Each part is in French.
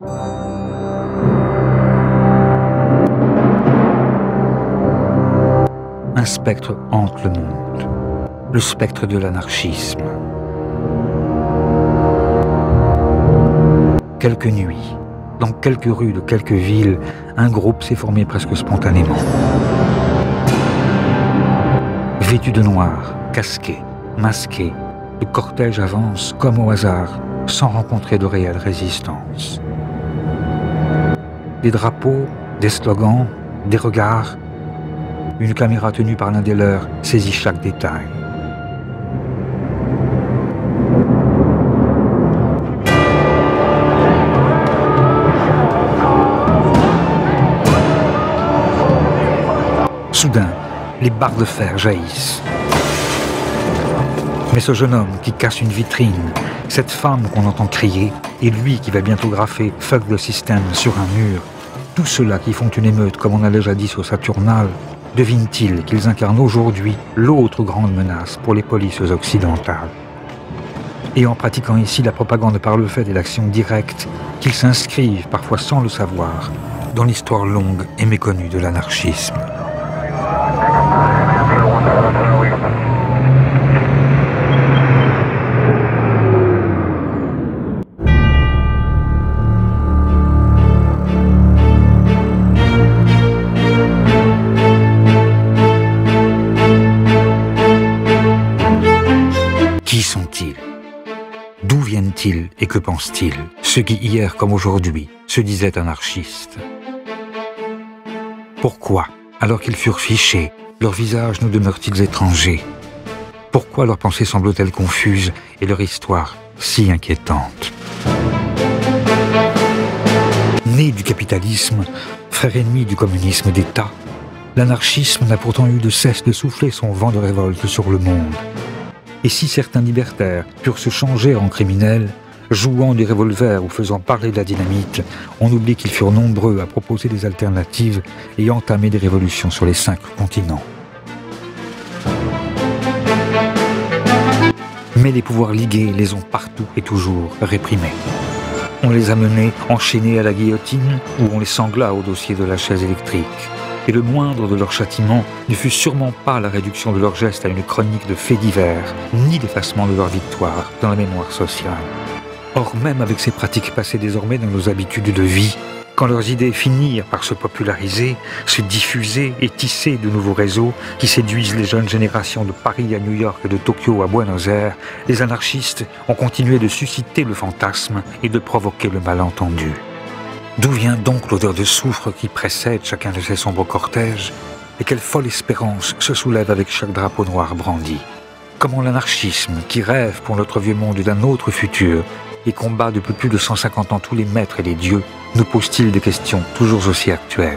Un spectre hante le monde, le spectre de l'anarchisme. Quelques nuits, dans quelques rues de quelques villes, un groupe s'est formé presque spontanément. Vêtu de noir, casqué, masqué, le cortège avance comme au hasard, sans rencontrer de réelle résistance. Des drapeaux, des slogans, des regards. Une caméra tenue par l'un des leurs saisit chaque détail. Soudain, les barres de fer jaillissent. Mais ce jeune homme qui casse une vitrine, cette femme qu'on entend crier, et lui qui va bientôt graffer « Fuck the system » sur un mur, tous ceux-là qui font une émeute comme on allait jadis au Saturnal, devinent-ils qu'ils incarnent aujourd'hui l'autre grande menace pour les polices occidentales? Et en pratiquant ici la propagande par le fait et l'action directe, qu'ils s'inscrivent, parfois sans le savoir, dans l'histoire longue et méconnue de l'anarchisme. Qui sont-ils? D'où viennent-ils et que pensent-ils? Ceux qui, hier comme aujourd'hui, se disaient anarchistes. Pourquoi, alors qu'ils furent fichés, leurs visages nous demeurent-ils étrangers? Pourquoi leurs pensées semblent-elles confuses et leur histoire si inquiétante? Né du capitalisme, frère ennemi du communisme d'État, l'anarchisme n'a pourtant eu de cesse de souffler son vent de révolte sur le monde. Et si certains libertaires purent se changer en criminels, jouant du revolver ou faisant parler de la dynamite, on oublie qu'ils furent nombreux à proposer des alternatives et entamer des révolutions sur les 5 continents. Mais les pouvoirs ligués les ont partout et toujours réprimés. On les a menés enchaînés à la guillotine ou on les sangla au dossier de la chaise électrique. Et le moindre de leurs châtiments ne fut sûrement pas la réduction de leurs gestes à une chronique de faits divers, ni l'effacement de leur victoire dans la mémoire sociale. Or, même avec ces pratiques passées désormais dans nos habitudes de vie, quand leurs idées finirent par se populariser, se diffuser et tisser de nouveaux réseaux qui séduisent les jeunes générations de Paris à New York et de Tokyo à Buenos Aires, les anarchistes ont continué de susciter le fantasme et de provoquer le malentendu. D'où vient donc l'odeur de soufre qui précède chacun de ces sombres cortèges? Et quelle folle espérance se soulève avec chaque drapeau noir brandi? Comment l'anarchisme, qui rêve pour notre vieux monde d'un autre futur et combat depuis plus de 150 ans tous les maîtres et les dieux, nous pose-t-il des questions toujours aussi actuelles?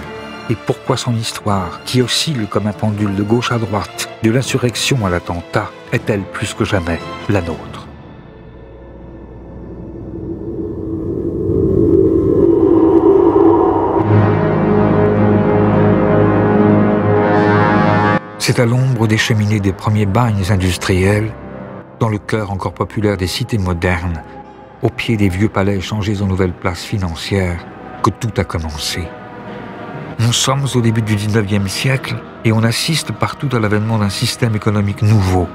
Et pourquoi son histoire, qui oscille comme un pendule de gauche à droite, de l'insurrection à l'attentat, est-elle plus que jamais la nôtre? C'est à l'ombre des cheminées des premiers bagnes industriels, dans le cœur encore populaire des cités modernes, au pied des vieux palais changés en nouvelles places financières, que tout a commencé. Nous sommes au début du 19e siècle et on assiste partout à l'avènement d'un système économique nouveau.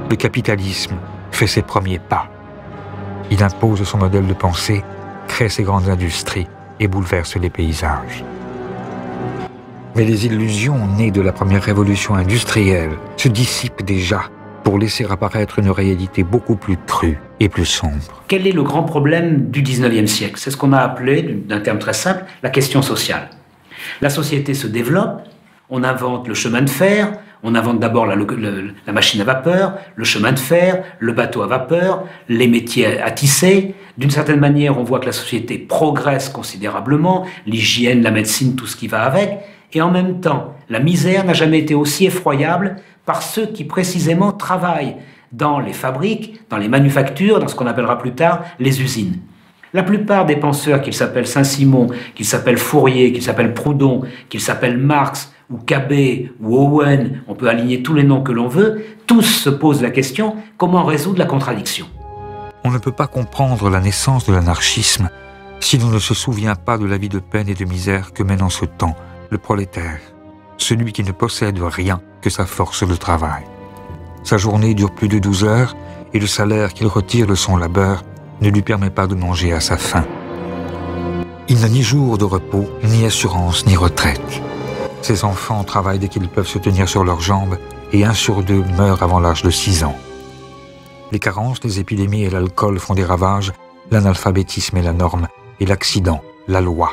Le capitalisme fait ses premiers pas. Il impose son modèle de pensée, crée ses grandes industries et bouleverse les paysages. Mais les illusions nées de la première révolution industrielle se dissipent déjà pour laisser apparaître une réalité beaucoup plus crue et plus sombre. Quel est le grand problème du 19e siècle? C'est ce qu'on a appelé, d'un terme très simple, la question sociale. La société se développe, on invente le chemin de fer, on invente d'abord la machine à vapeur, le chemin de fer, le bateau à vapeur, les métiers à tisser. D'une certaine manière, on voit que la société progresse considérablement, l'hygiène, la médecine, tout ce qui va avec. Et en même temps, la misère n'a jamais été aussi effroyable par ceux qui précisément travaillent dans les fabriques, dans les manufactures, dans ce qu'on appellera plus tard les usines. La plupart des penseurs, qu'ils s'appellent Saint-Simon, qu'ils s'appellent Fourier, qu'ils s'appellent Proudhon, qu'ils s'appellent Marx ou Cabet ou Owen, on peut aligner tous les noms que l'on veut, tous se posent la question comment résoudre la contradiction. On ne peut pas comprendre la naissance de l'anarchisme si l'on ne se souvient pas de la vie de peine et de misère que mène en ce temps le prolétaire, celui qui ne possède rien que sa force de travail. Sa journée dure plus de 12 heures et le salaire qu'il retire de son labeur ne lui permet pas de manger à sa faim. Il n'a ni jour de repos, ni assurance, ni retraite. Ses enfants travaillent dès qu'ils peuvent se tenir sur leurs jambes et 1 sur 2 meurt avant l'âge de 6 ans. Les carences, les épidémies et l'alcool font des ravages, l'analphabétisme est la norme et l'accident, la loi.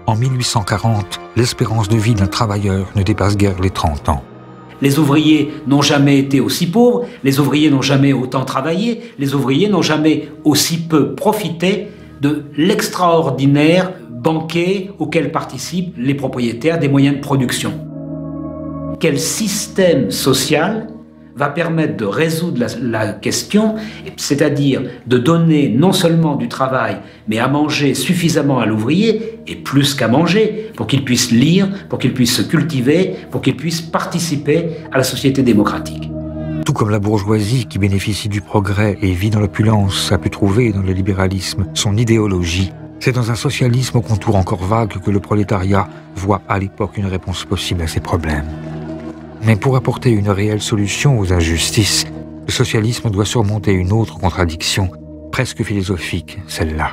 En 1840, l'espérance de vie d'un travailleur ne dépasse guère les 30 ans. Les ouvriers n'ont jamais été aussi pauvres, les ouvriers n'ont jamais autant travaillé, les ouvriers n'ont jamais aussi peu profité de l'extraordinaire banquet auquel participent les propriétaires des moyens de production. Quel système social va permettre de résoudre la question, c'est-à-dire de donner non seulement du travail, mais à manger suffisamment à l'ouvrier, et plus qu'à manger, pour qu'il puisse lire, pour qu'il puisse se cultiver, pour qu'il puisse participer à la société démocratique. Tout comme la bourgeoisie qui bénéficie du progrès et vit dans l'opulence a pu trouver dans le libéralisme son idéologie, c'est dans un socialisme au contour encore vague que le prolétariat voit à l'époque une réponse possible à ses problèmes. Mais pour apporter une réelle solution aux injustices, le socialisme doit surmonter une autre contradiction, presque philosophique, celle-là.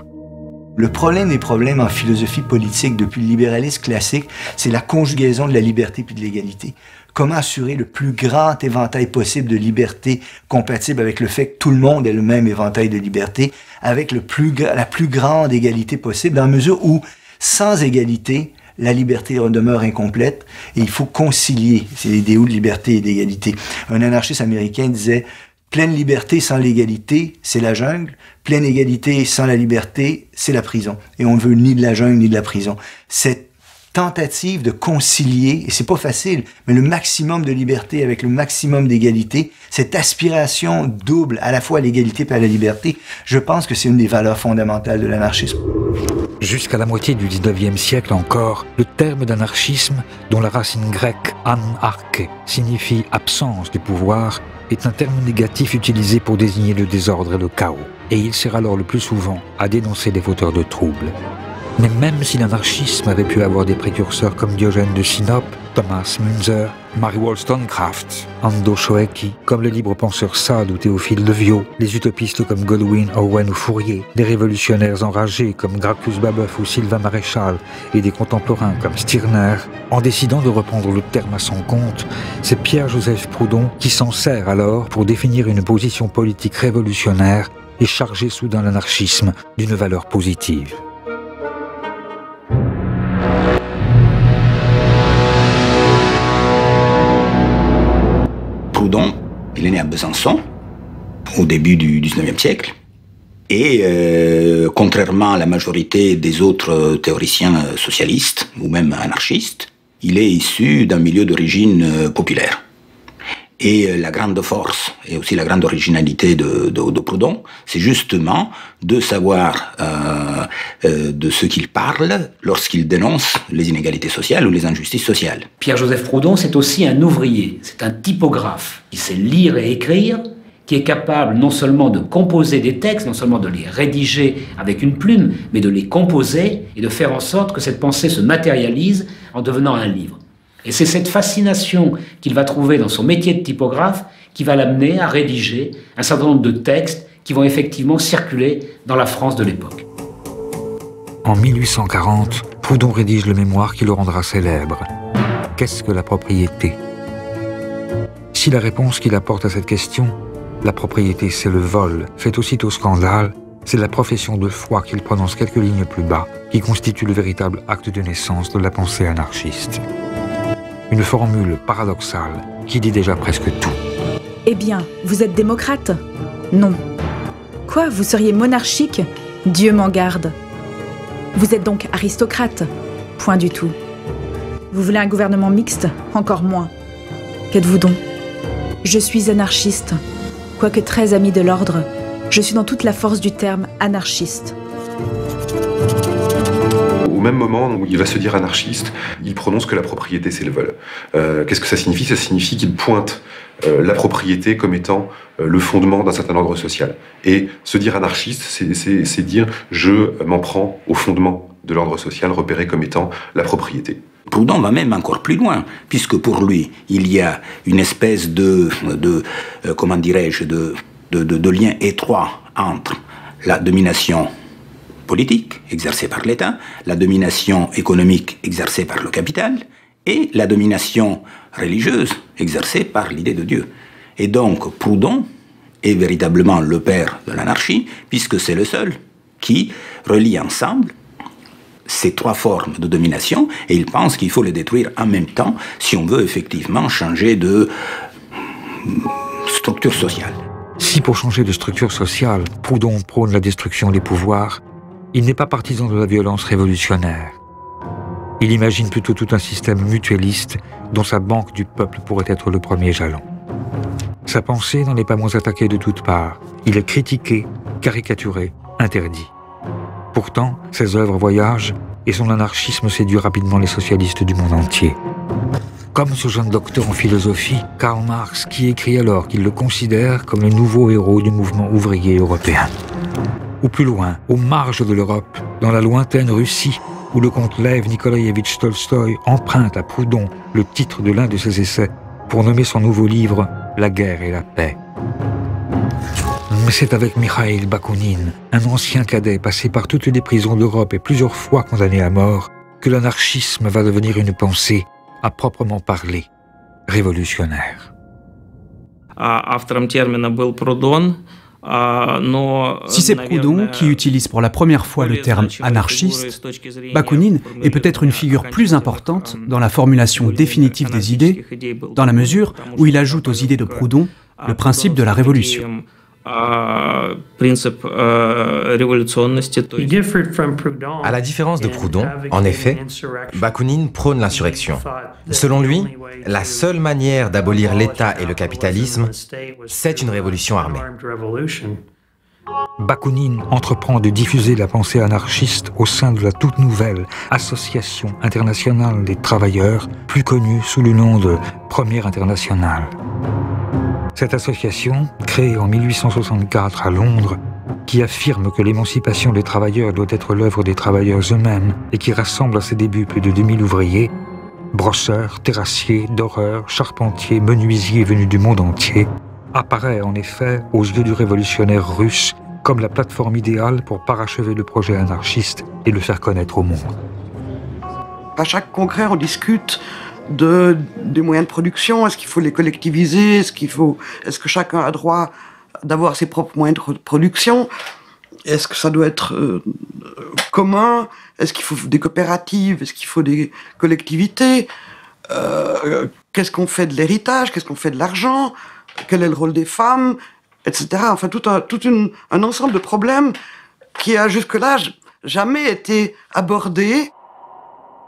Le problème des problèmes en philosophie politique depuis le libéralisme classique, c'est la conjugaison de la liberté puis de l'égalité. Comment assurer le plus grand éventail possible de liberté compatible avec le fait que tout le monde ait le même éventail de liberté, avec la plus grande égalité possible, dans la mesure où, sans égalité, la liberté demeure incomplète et il faut concilier ces idéaux de liberté et d'égalité. Un anarchiste américain disait « Pleine liberté sans l'égalité, c'est la jungle. Pleine égalité sans la liberté, c'est la prison. » Et on ne veut ni de la jungle ni de la prison. Cette tentative de concilier, et c'est pas facile, mais le maximum de liberté avec le maximum d'égalité, cette aspiration double à la fois à l'égalité et à la liberté, je pense que c'est une des valeurs fondamentales de l'anarchisme. Jusqu'à la moitié du 19e siècle encore, le terme d'anarchisme, dont la racine grecque anarche signifie absence du pouvoir, est un terme négatif utilisé pour désigner le désordre et le chaos. Et il sert alors le plus souvent à dénoncer les fauteurs de troubles. Mais même si l'anarchisme avait pu avoir des précurseurs comme Diogène de Sinope, Thomas Müntzer, Mary Wollstonecraft, Ando Shoeki, comme le libre penseur Sade ou Théophile de Viau, les utopistes comme Godwin, Owen ou Fourier, des révolutionnaires enragés comme Gracchus Babeuf ou Sylvain Maréchal et des contemporains comme Stirner, en décidant de reprendre le terme à son compte, c'est Pierre-Joseph Proudhon qui s'en sert alors pour définir une position politique révolutionnaire et charger soudain l'anarchisme d'une valeur positive. Proudhon, il est né à Besançon, au début du 19e siècle. Et contrairement à la majorité des autres théoriciens socialistes, ou même anarchistes, il est issu d'un milieu d'origine populaire. Et la grande force, et aussi la grande originalité de Proudhon, c'est justement de savoir de ce qu'il parle lorsqu'il dénonce les inégalités sociales ou les injustices sociales. Pierre-Joseph Proudhon, c'est aussi un ouvrier, c'est un typographe qui sait lire et écrire, qui est capable non seulement de composer des textes, non seulement de les rédiger avec une plume, mais de les composer et de faire en sorte que cette pensée se matérialise en devenant un livre. Et c'est cette fascination qu'il va trouver dans son métier de typographe qui va l'amener à rédiger un certain nombre de textes qui vont effectivement circuler dans la France de l'époque. En 1840, Proudhon rédige le mémoire qui le rendra célèbre. Qu'est-ce que la propriété? Si la réponse qu'il apporte à cette question, la propriété c'est le vol, fait aussitôt scandale, c'est la profession de foi qu'il prononce quelques lignes plus bas, qui constitue le véritable acte de naissance de la pensée anarchiste. Une formule paradoxale qui dit déjà presque tout. Eh bien, vous êtes démocrate? Non. Quoi, vous seriez monarchique? Dieu m'en garde. Vous êtes donc aristocrate? Point du tout. Vous voulez un gouvernement mixte? Encore moins. Qu'êtes-vous donc? Je suis anarchiste. Quoique très ami de l'ordre, je suis dans toute la force du terme anarchiste. même moment où il va se dire anarchiste, il prononce que la propriété c'est le vol. Qu'est-ce que ça signifie? Ça signifie qu'il pointe la propriété comme étant le fondement d'un certain ordre social. Et se dire anarchiste, c'est dire je m'en prends au fondement de l'ordre social repéré comme étant la propriété. Proudhon va même encore plus loin, puisque pour lui, il y a une espèce de lien étroit entre la domination politique exercée par l'État, la domination économique exercée par le capital et la domination religieuse exercée par l'idée de Dieu. Et donc Proudhon est véritablement le père de l'anarchie, puisque c'est le seul qui relie ensemble ces trois formes de domination, et il pense qu'il faut les détruire en même temps si on veut effectivement changer de structure sociale. Si pour changer de structure sociale, Proudhon prône la destruction des pouvoirs, il n'est pas partisan de la violence révolutionnaire. Il imagine plutôt tout un système mutualiste dont sa banque du peuple pourrait être le premier jalon. Sa pensée n'en est pas moins attaquée de toutes parts. Il est critiqué, caricaturé, interdit. Pourtant, ses œuvres voyagent et son anarchisme séduit rapidement les socialistes du monde entier. Comme ce jeune docteur en philosophie, Karl Marx, qui écrit alors qu'il le considère comme le nouveau héros du mouvement ouvrier européen. Ou plus loin, aux marges de l'Europe, dans la lointaine Russie, où le comte Lev Nikolaïevitch Tolstoï emprunte à Proudhon le titre de l'un de ses essais pour nommer son nouveau livre « La guerre et la paix ». Mais c'est avec Mikhail Bakounine, un ancien cadet passé par toutes les prisons d'Europe et plusieurs fois condamné à mort, que l'anarchisme va devenir une pensée, à proprement parler, révolutionnaire. Si c'est Proudhon qui utilise pour la première fois le terme anarchiste, Bakounine est peut-être une figure plus importante dans la formulation définitive des idées, dans la mesure où il ajoute aux idées de Proudhon le principe de la révolution. À la différence de Proudhon, en effet, Bakounine prône l'insurrection. Selon lui, la seule manière d'abolir l'État et le capitalisme, c'est une révolution armée. Bakounine entreprend de diffuser la pensée anarchiste au sein de la toute nouvelle Association internationale des travailleurs, plus connue sous le nom de Première Internationale. Cette association, créée en 1864 à Londres, qui affirme que l'émancipation des travailleurs doit être l'œuvre des travailleurs eux-mêmes et qui rassemble à ses débuts plus de 2000 ouvriers, brosseurs, terrassiers, doreurs, charpentiers, menuisiers venus du monde entier, apparaît en effet aux yeux du révolutionnaire russe comme la plateforme idéale pour parachever le projet anarchiste et le faire connaître au monde. À chaque congrès, on discute des moyens de production. Est-ce qu'il faut les collectiviser? Est-ce que chacun a droit d'avoir ses propres moyens de production? Est-ce que ça doit être commun? Est-ce qu'il faut des coopératives? Est-ce qu'il faut des collectivités? Qu'est-ce qu'on fait de l'héritage? Qu'est-ce qu'on fait de l'argent? Quel est le rôle des femmes? Etc. Enfin, tout un ensemble de problèmes qui a jusque-là jamais été abordé.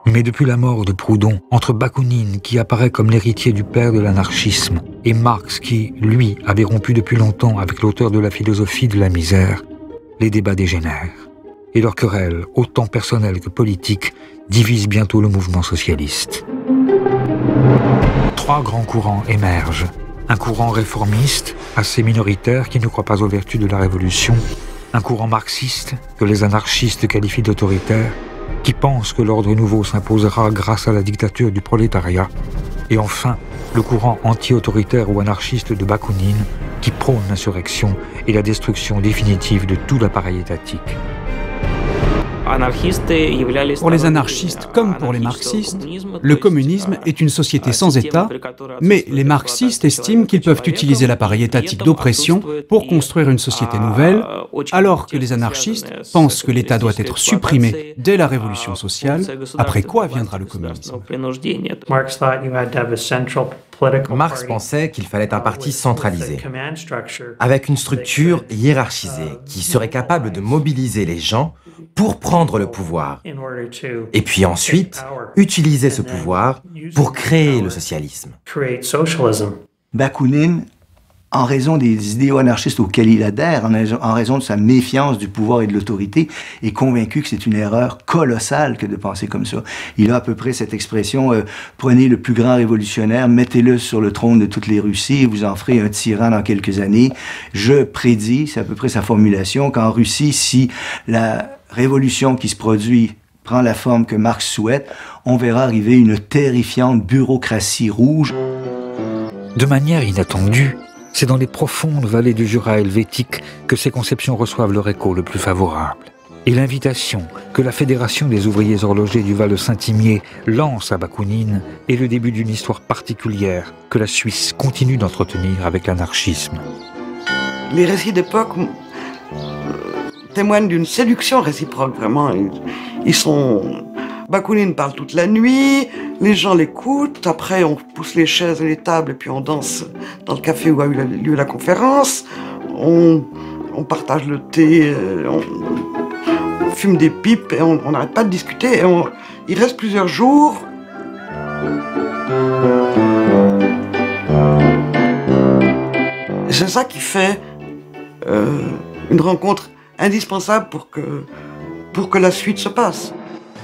Mais depuis la mort de Proudhon, entre Bakounine, qui apparaît comme l'héritier du père de l'anarchisme, et Marx, qui, lui, avait rompu depuis longtemps avec l'auteur de la philosophie de la misère, les débats dégénèrent. Et leur querelle, autant personnelle que politique, divise bientôt le mouvement socialiste. Trois grands courants émergent. Un courant réformiste, assez minoritaire, qui ne croit pas aux vertus de la révolution. Un courant marxiste, que les anarchistes qualifient d'autoritaire, qui pense que l'ordre nouveau s'imposera grâce à la dictature du prolétariat. Et enfin, le courant anti-autoritaire ou anarchiste de Bakounine, qui prône l'insurrection et la destruction définitive de tout l'appareil étatique. Pour les anarchistes comme pour les marxistes, le communisme est une société sans État, mais les marxistes estiment qu'ils peuvent utiliser l'appareil étatique d'oppression pour construire une société nouvelle, alors que les anarchistes pensent que l'État doit être supprimé dès la révolution sociale, après quoi viendra le communisme. Marx pensait qu'il fallait un parti centralisé, avec une structure hiérarchisée qui serait capable de mobiliser les gens pour prendre le pouvoir, et puis ensuite utiliser ce pouvoir pour créer le socialisme. Bakounine en raison des idéaux anarchistes auxquels il adhère, en raison de sa méfiance du pouvoir et de l'autorité, est convaincu que c'est une erreur colossale que de penser comme ça. Il a à peu près cette expression prenez le plus grand révolutionnaire, mettez-le sur le trône de toutes les Russies et vous en ferez un tyran dans quelques années. Je prédis, c'est à peu près sa formulation, qu'en Russie, si la révolution qui se produit prend la forme que Marx souhaite, on verra arriver une terrifiante bureaucratie rouge. De manière inattendue, c'est dans les profondes vallées du Jura helvétique que ces conceptions reçoivent leur écho le plus favorable. Et l'invitation que la Fédération des ouvriers horlogers du Val de Saint-Imier lance à Bakounine est le début d'une histoire particulière que la Suisse continue d'entretenir avec l'anarchisme. Les récits d'époque témoignent d'une séduction réciproque, vraiment. Ils sont... Bakounine parle toute la nuit, les gens l'écoutent, après on pousse les chaises et les tables et puis on danse dans le café où a eu lieu la conférence, on partage le thé, on fume des pipes et on n'arrête pas de discuter. Il reste plusieurs jours. C'est ça qui fait une rencontre indispensable pour que la suite se passe.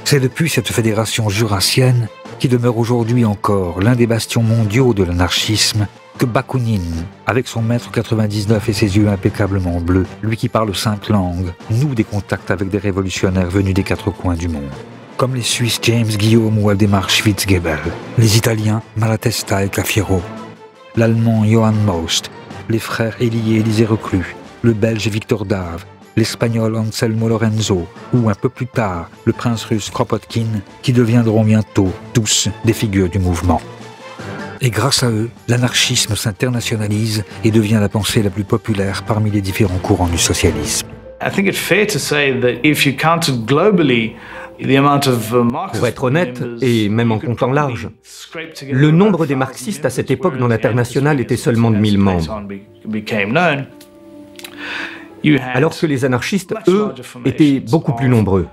C'est depuis cette fédération jurassienne, qui demeure aujourd'hui encore l'un des bastions mondiaux de l'anarchisme, que Bakounine, avec son mètre 99 et ses yeux impeccablement bleus, lui qui parle 5 langues, noue des contacts avec des révolutionnaires venus des 4 coins du monde. Comme les Suisses James Guillaume ou Waldemar Schwitzgebel, les Italiens Malatesta et Cafiero, l'Allemand Johann Most, les frères Élie et Élisée Reclus, le Belge Victor Dave, l'Espagnol Anselmo Lorenzo, ou un peu plus tard, le prince russe Kropotkin, qui deviendront bientôt tous des figures du mouvement. Et grâce à eux, l'anarchisme s'internationalise et devient la pensée la plus populaire parmi les différents courants du socialisme. Pour être honnête, et même en comptant large, le nombre des marxistes à cette époque dans l'international était seulement de 1000 membres. Alors que les anarchistes, eux, étaient beaucoup plus nombreux.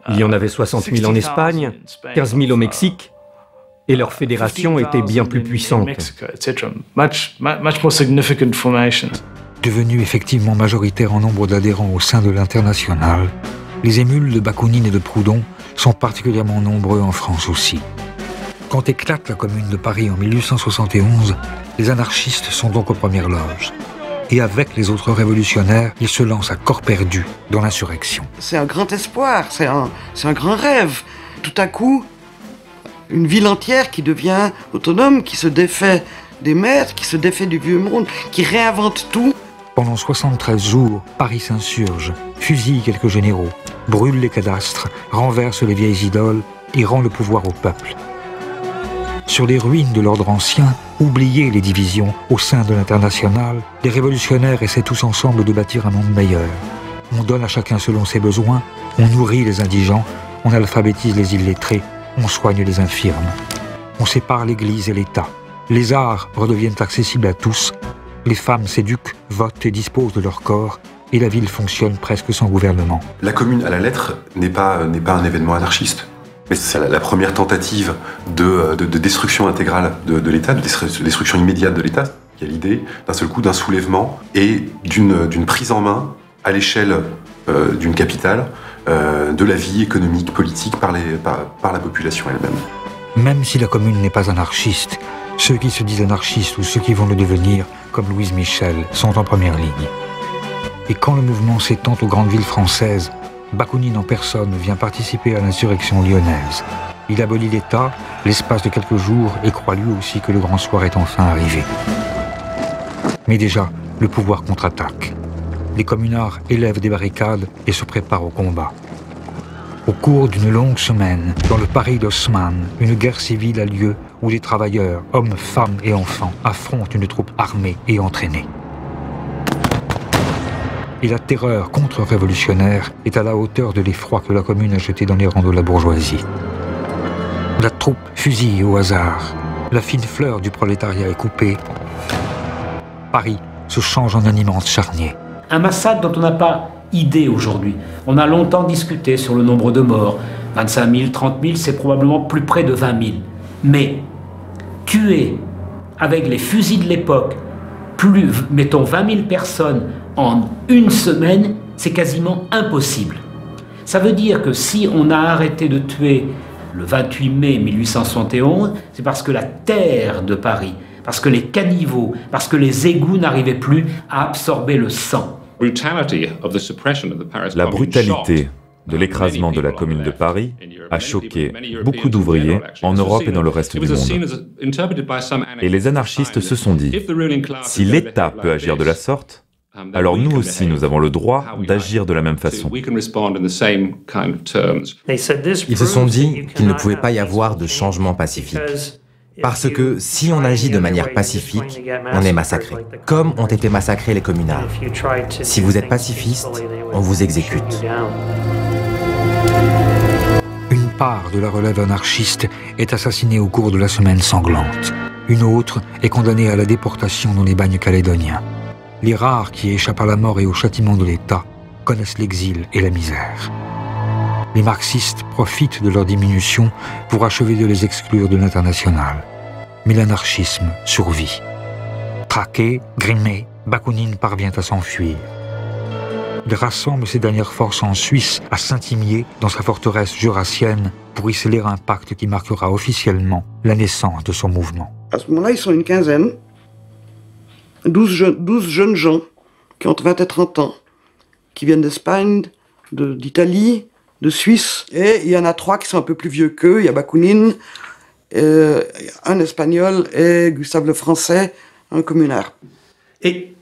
Il y en avait 60 000 en Espagne, 15 000 au Mexique, et leur fédération était bien plus puissante. Devenus effectivement majoritaires en nombre d'adhérents au sein de l'Internationale, les émules de Bakounine et de Proudhon sont particulièrement nombreux en France aussi. Quand éclate la Commune de Paris en 1871, les anarchistes sont donc aux premières loges. Et avec les autres révolutionnaires, ils se lancent à corps perdu dans l'insurrection. C'est un grand espoir, c'est un grand rêve. Tout à coup, une ville entière qui devient autonome, qui se défait des maîtres, qui se défait du vieux monde, qui réinvente tout. Pendant 73 jours, Paris s'insurge, fusille quelques généraux, brûle les cadastres, renverse les vieilles idoles et rend le pouvoir au peuple. Sur les ruines de l'ordre ancien, oubliez les divisions au sein de l'Internationale, les révolutionnaires essaient tous ensemble de bâtir un monde meilleur. On donne à chacun selon ses besoins, on nourrit les indigents, on alphabétise les illettrés, on soigne les infirmes. On sépare l'Église et l'État. Les arts redeviennent accessibles à tous, les femmes s'éduquent, votent et disposent de leur corps, et la ville fonctionne presque sans gouvernement. La Commune à la lettre n'est pas un événement anarchiste. Mais c'est la première tentative de destruction intégrale de l'État, de destruction immédiate de l'État. Il y a l'idée d'un seul coup d'un soulèvement et d'une prise en main à l'échelle d'une capitale de la vie économique, politique par la population elle-même. Même si la Commune n'est pas anarchiste, ceux qui se disent anarchistes ou ceux qui vont le devenir, comme Louise Michel, sont en première ligne. Et quand le mouvement s'étend aux grandes villes françaises, Bakounine en personne vient participer à l'insurrection lyonnaise. Il abolit l'État, l'espace de quelques jours, et croit lui aussi que le grand soir est enfin arrivé. Mais déjà, le pouvoir contre-attaque. Les communards élèvent des barricades et se préparent au combat. Au cours d'une longue semaine, dans le Paris d'Haussmann, une guerre civile a lieu où les travailleurs, hommes, femmes et enfants, affrontent une troupe armée et entraînée. Et la terreur contre-révolutionnaire est à la hauteur de l'effroi que la Commune a jeté dans les rangs de la bourgeoisie. La troupe fusille au hasard. La fine fleur du prolétariat est coupée. Paris se change en un immense charnier. Un massacre dont on n'a pas idée aujourd'hui. On a longtemps discuté sur le nombre de morts. 25 000, 30 000, c'est probablement plus près de 20 000. Mais tuer avec les fusils de l'époque mettons 20 000 personnes en une semaine, c'est quasiment impossible. Ça veut dire que si on a arrêté de tuer le 28 mai 1871, c'est parce que la terre de Paris, parce que les caniveaux, parce que les égouts n'arrivaient plus à absorber le sang. La brutalité de l'écrasement de la Commune de Paris a choqué beaucoup d'ouvriers en Europe et dans le reste du monde. Et les anarchistes se sont dit, si l'État peut agir de la sorte, alors nous aussi nous avons le droit d'agir de la même façon. Ils se sont dit qu'il ne pouvait pas y avoir de changement pacifique. Parce que si on agit de manière pacifique, on est massacré, comme ont été massacrés les communards. Si vous êtes pacifiste, on vous exécute. Une part de la relève anarchiste est assassinée au cours de la semaine sanglante. Une autre est condamnée à la déportation dans les bagnes calédoniens. Les rares qui échappent à la mort et au châtiment de l'État connaissent l'exil et la misère. Les marxistes profitent de leur diminution pour achever de les exclure de l'international. Mais l'anarchisme survit. Traqué, grimé, Bakounine parvient à s'enfuir. Il rassemble ses dernières forces en Suisse, à Saint-Imier, dans sa forteresse jurassienne, pour y sceller un pacte qui marquera officiellement la naissance de son mouvement. À ce moment-là, ils sont une quinzaine, 12 jeunes gens qui ont entre 20 et 30 ans, qui viennent d'Espagne, d'Italie, de Suisse, et il y en a 3 qui sont un peu plus vieux qu'eux. Il y a Bakounine, un Espagnol et Gustave le Français, un communard. Et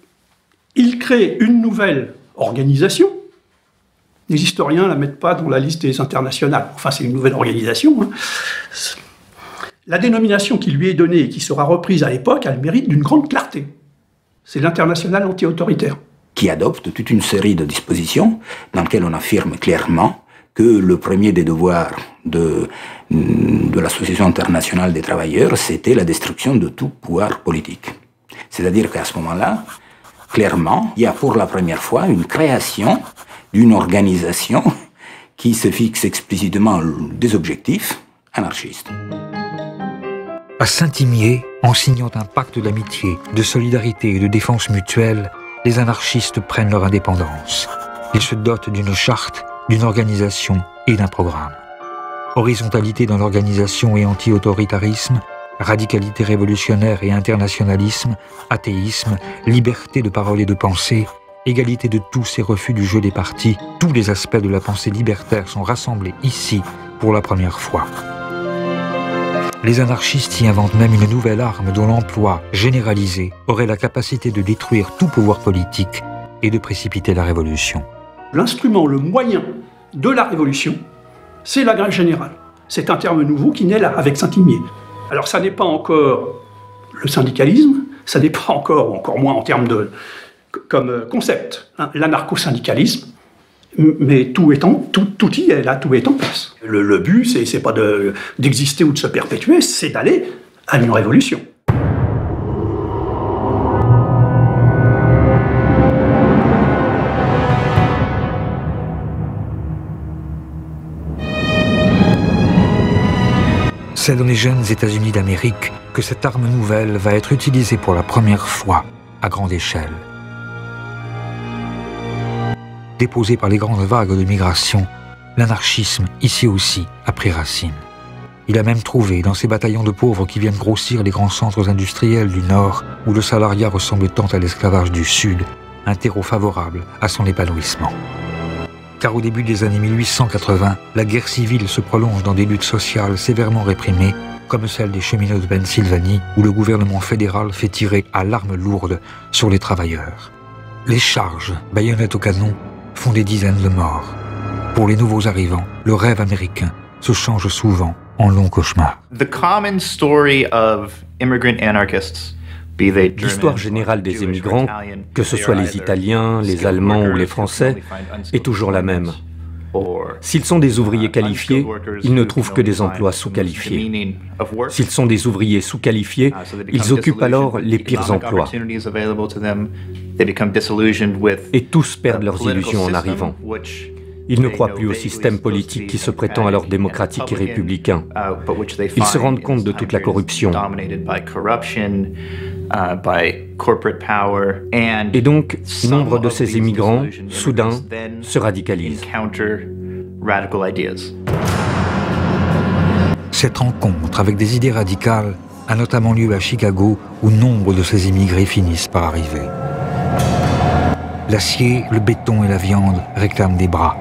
il crée une nouvelle organisation. Les historiens ne la mettent pas dans la liste des internationales. Enfin, c'est une nouvelle organisation. Hein. La dénomination qui lui est donnée et qui sera reprise à l'époque a le mérite d'une grande clarté. C'est l'international anti-autoritaire. Qui adopte toute une série de dispositions dans lesquelles on affirme clairement que le premier des devoirs de l'Association internationale des travailleurs, c'était la destruction de tout pouvoir politique. C'est-à-dire qu'à ce moment-là, clairement, il y a pour la première fois une création d'une organisation qui se fixe explicitement des objectifs anarchistes. À Saint-Imier, en signant un pacte d'amitié, de solidarité et de défense mutuelle, les anarchistes prennent leur indépendance. Ils se dotent d'une charte, d'une organisation et d'un programme. Horizontalité dans l'organisation et anti-autoritarisme, radicalité révolutionnaire et internationalisme, athéisme, liberté de parole et de pensée, égalité de tous et refus du jeu des partis, tous les aspects de la pensée libertaire sont rassemblés ici pour la première fois. Les anarchistes y inventent même une nouvelle arme dont l'emploi généralisé aurait la capacité de détruire tout pouvoir politique et de précipiter la révolution. L'instrument, le moyen de la révolution, c'est la grève générale. C'est un terme nouveau qui naît là, avec Saint-Imier. Alors ça n'est pas encore le syndicalisme, ça n'est pas encore moins en termes de comme concept, hein, l'anarcho-syndicalisme, mais tout y est là, tout est en place. Le but, c'est pas d'exister ou de se perpétuer, c'est d'aller à une révolution. C'est dans les jeunes États-Unis d'Amérique que cette arme nouvelle va être utilisée pour la première fois à grande échelle. Déposé par les grandes vagues de migration, l'anarchisme, ici aussi, a pris racine. Il a même trouvé, dans ces bataillons de pauvres qui viennent grossir les grands centres industriels du Nord, où le salariat ressemble tant à l'esclavage du Sud, un terreau favorable à son épanouissement. Car au début des années 1880, la guerre civile se prolonge dans des luttes sociales sévèrement réprimées, comme celle des cheminots de Pennsylvanie, où le gouvernement fédéral fait tirer à l'arme lourde sur les travailleurs. Les charges, baïonnettes au canon, font des dizaines de morts. Pour les nouveaux arrivants, le rêve américain se change souvent en long cauchemar. L'histoire générale des émigrants, que ce soit les Italiens, les Allemands ou les Français, est toujours la même. S'ils sont des ouvriers qualifiés, ils ne trouvent que des emplois sous-qualifiés. S'ils sont des ouvriers sous-qualifiés, ils occupent alors les pires emplois. Et tous perdent leurs illusions en arrivant. Ils ne croient plus au système politique qui se prétend alors démocratique et républicain. Ils se rendent compte de toute la corruption. Et donc, nombre de ces immigrants, soudain, se radicalisent. Cette rencontre avec des idées radicales a notamment lieu à Chicago, où nombre de ces immigrés finissent par arriver. L'acier, le béton et la viande réclament des bras.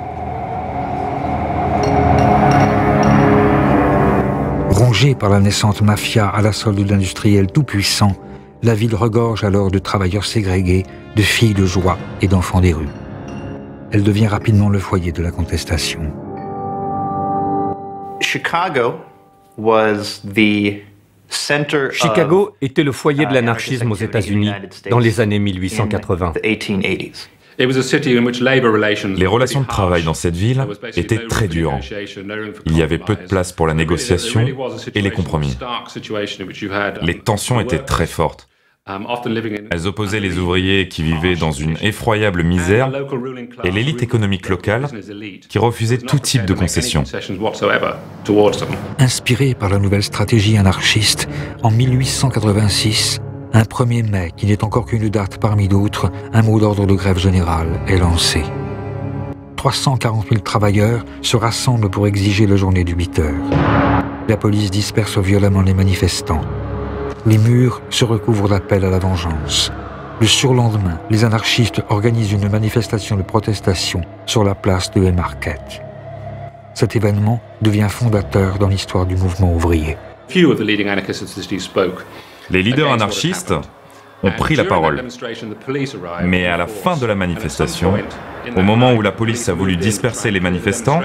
Rongée par la naissante mafia à la solde d'industriels tout-puissants, la ville regorge alors de travailleurs ségrégés, de filles de joie et d'enfants des rues. Elle devient rapidement le foyer de la contestation. Chicago était le foyer de l'anarchisme aux États-Unis dans les années 1880. Les relations de travail dans cette ville étaient très dures. Il y avait peu de place pour la négociation et les compromis. Les tensions étaient très fortes. Elles opposaient les ouvriers qui vivaient dans une effroyable misère et l'élite économique locale qui refusait tout type de concessions. Inspiré par la nouvelle stratégie anarchiste, en 1886, un 1er mai, qui n'est encore qu'une date parmi d'autres, un mot d'ordre de grève générale est lancé. 340 000 travailleurs se rassemblent pour exiger la journée de 8 heures. La police disperse violemment les manifestants. Les murs se recouvrent d'appels à la vengeance. Le surlendemain, les anarchistes organisent une manifestation de protestation sur la place de Haymarket. Cet événement devient fondateur dans l'histoire du mouvement ouvrier. Les leaders anarchistes ont pris la parole. Mais à la fin de la manifestation, au moment où la police a voulu disperser les manifestants,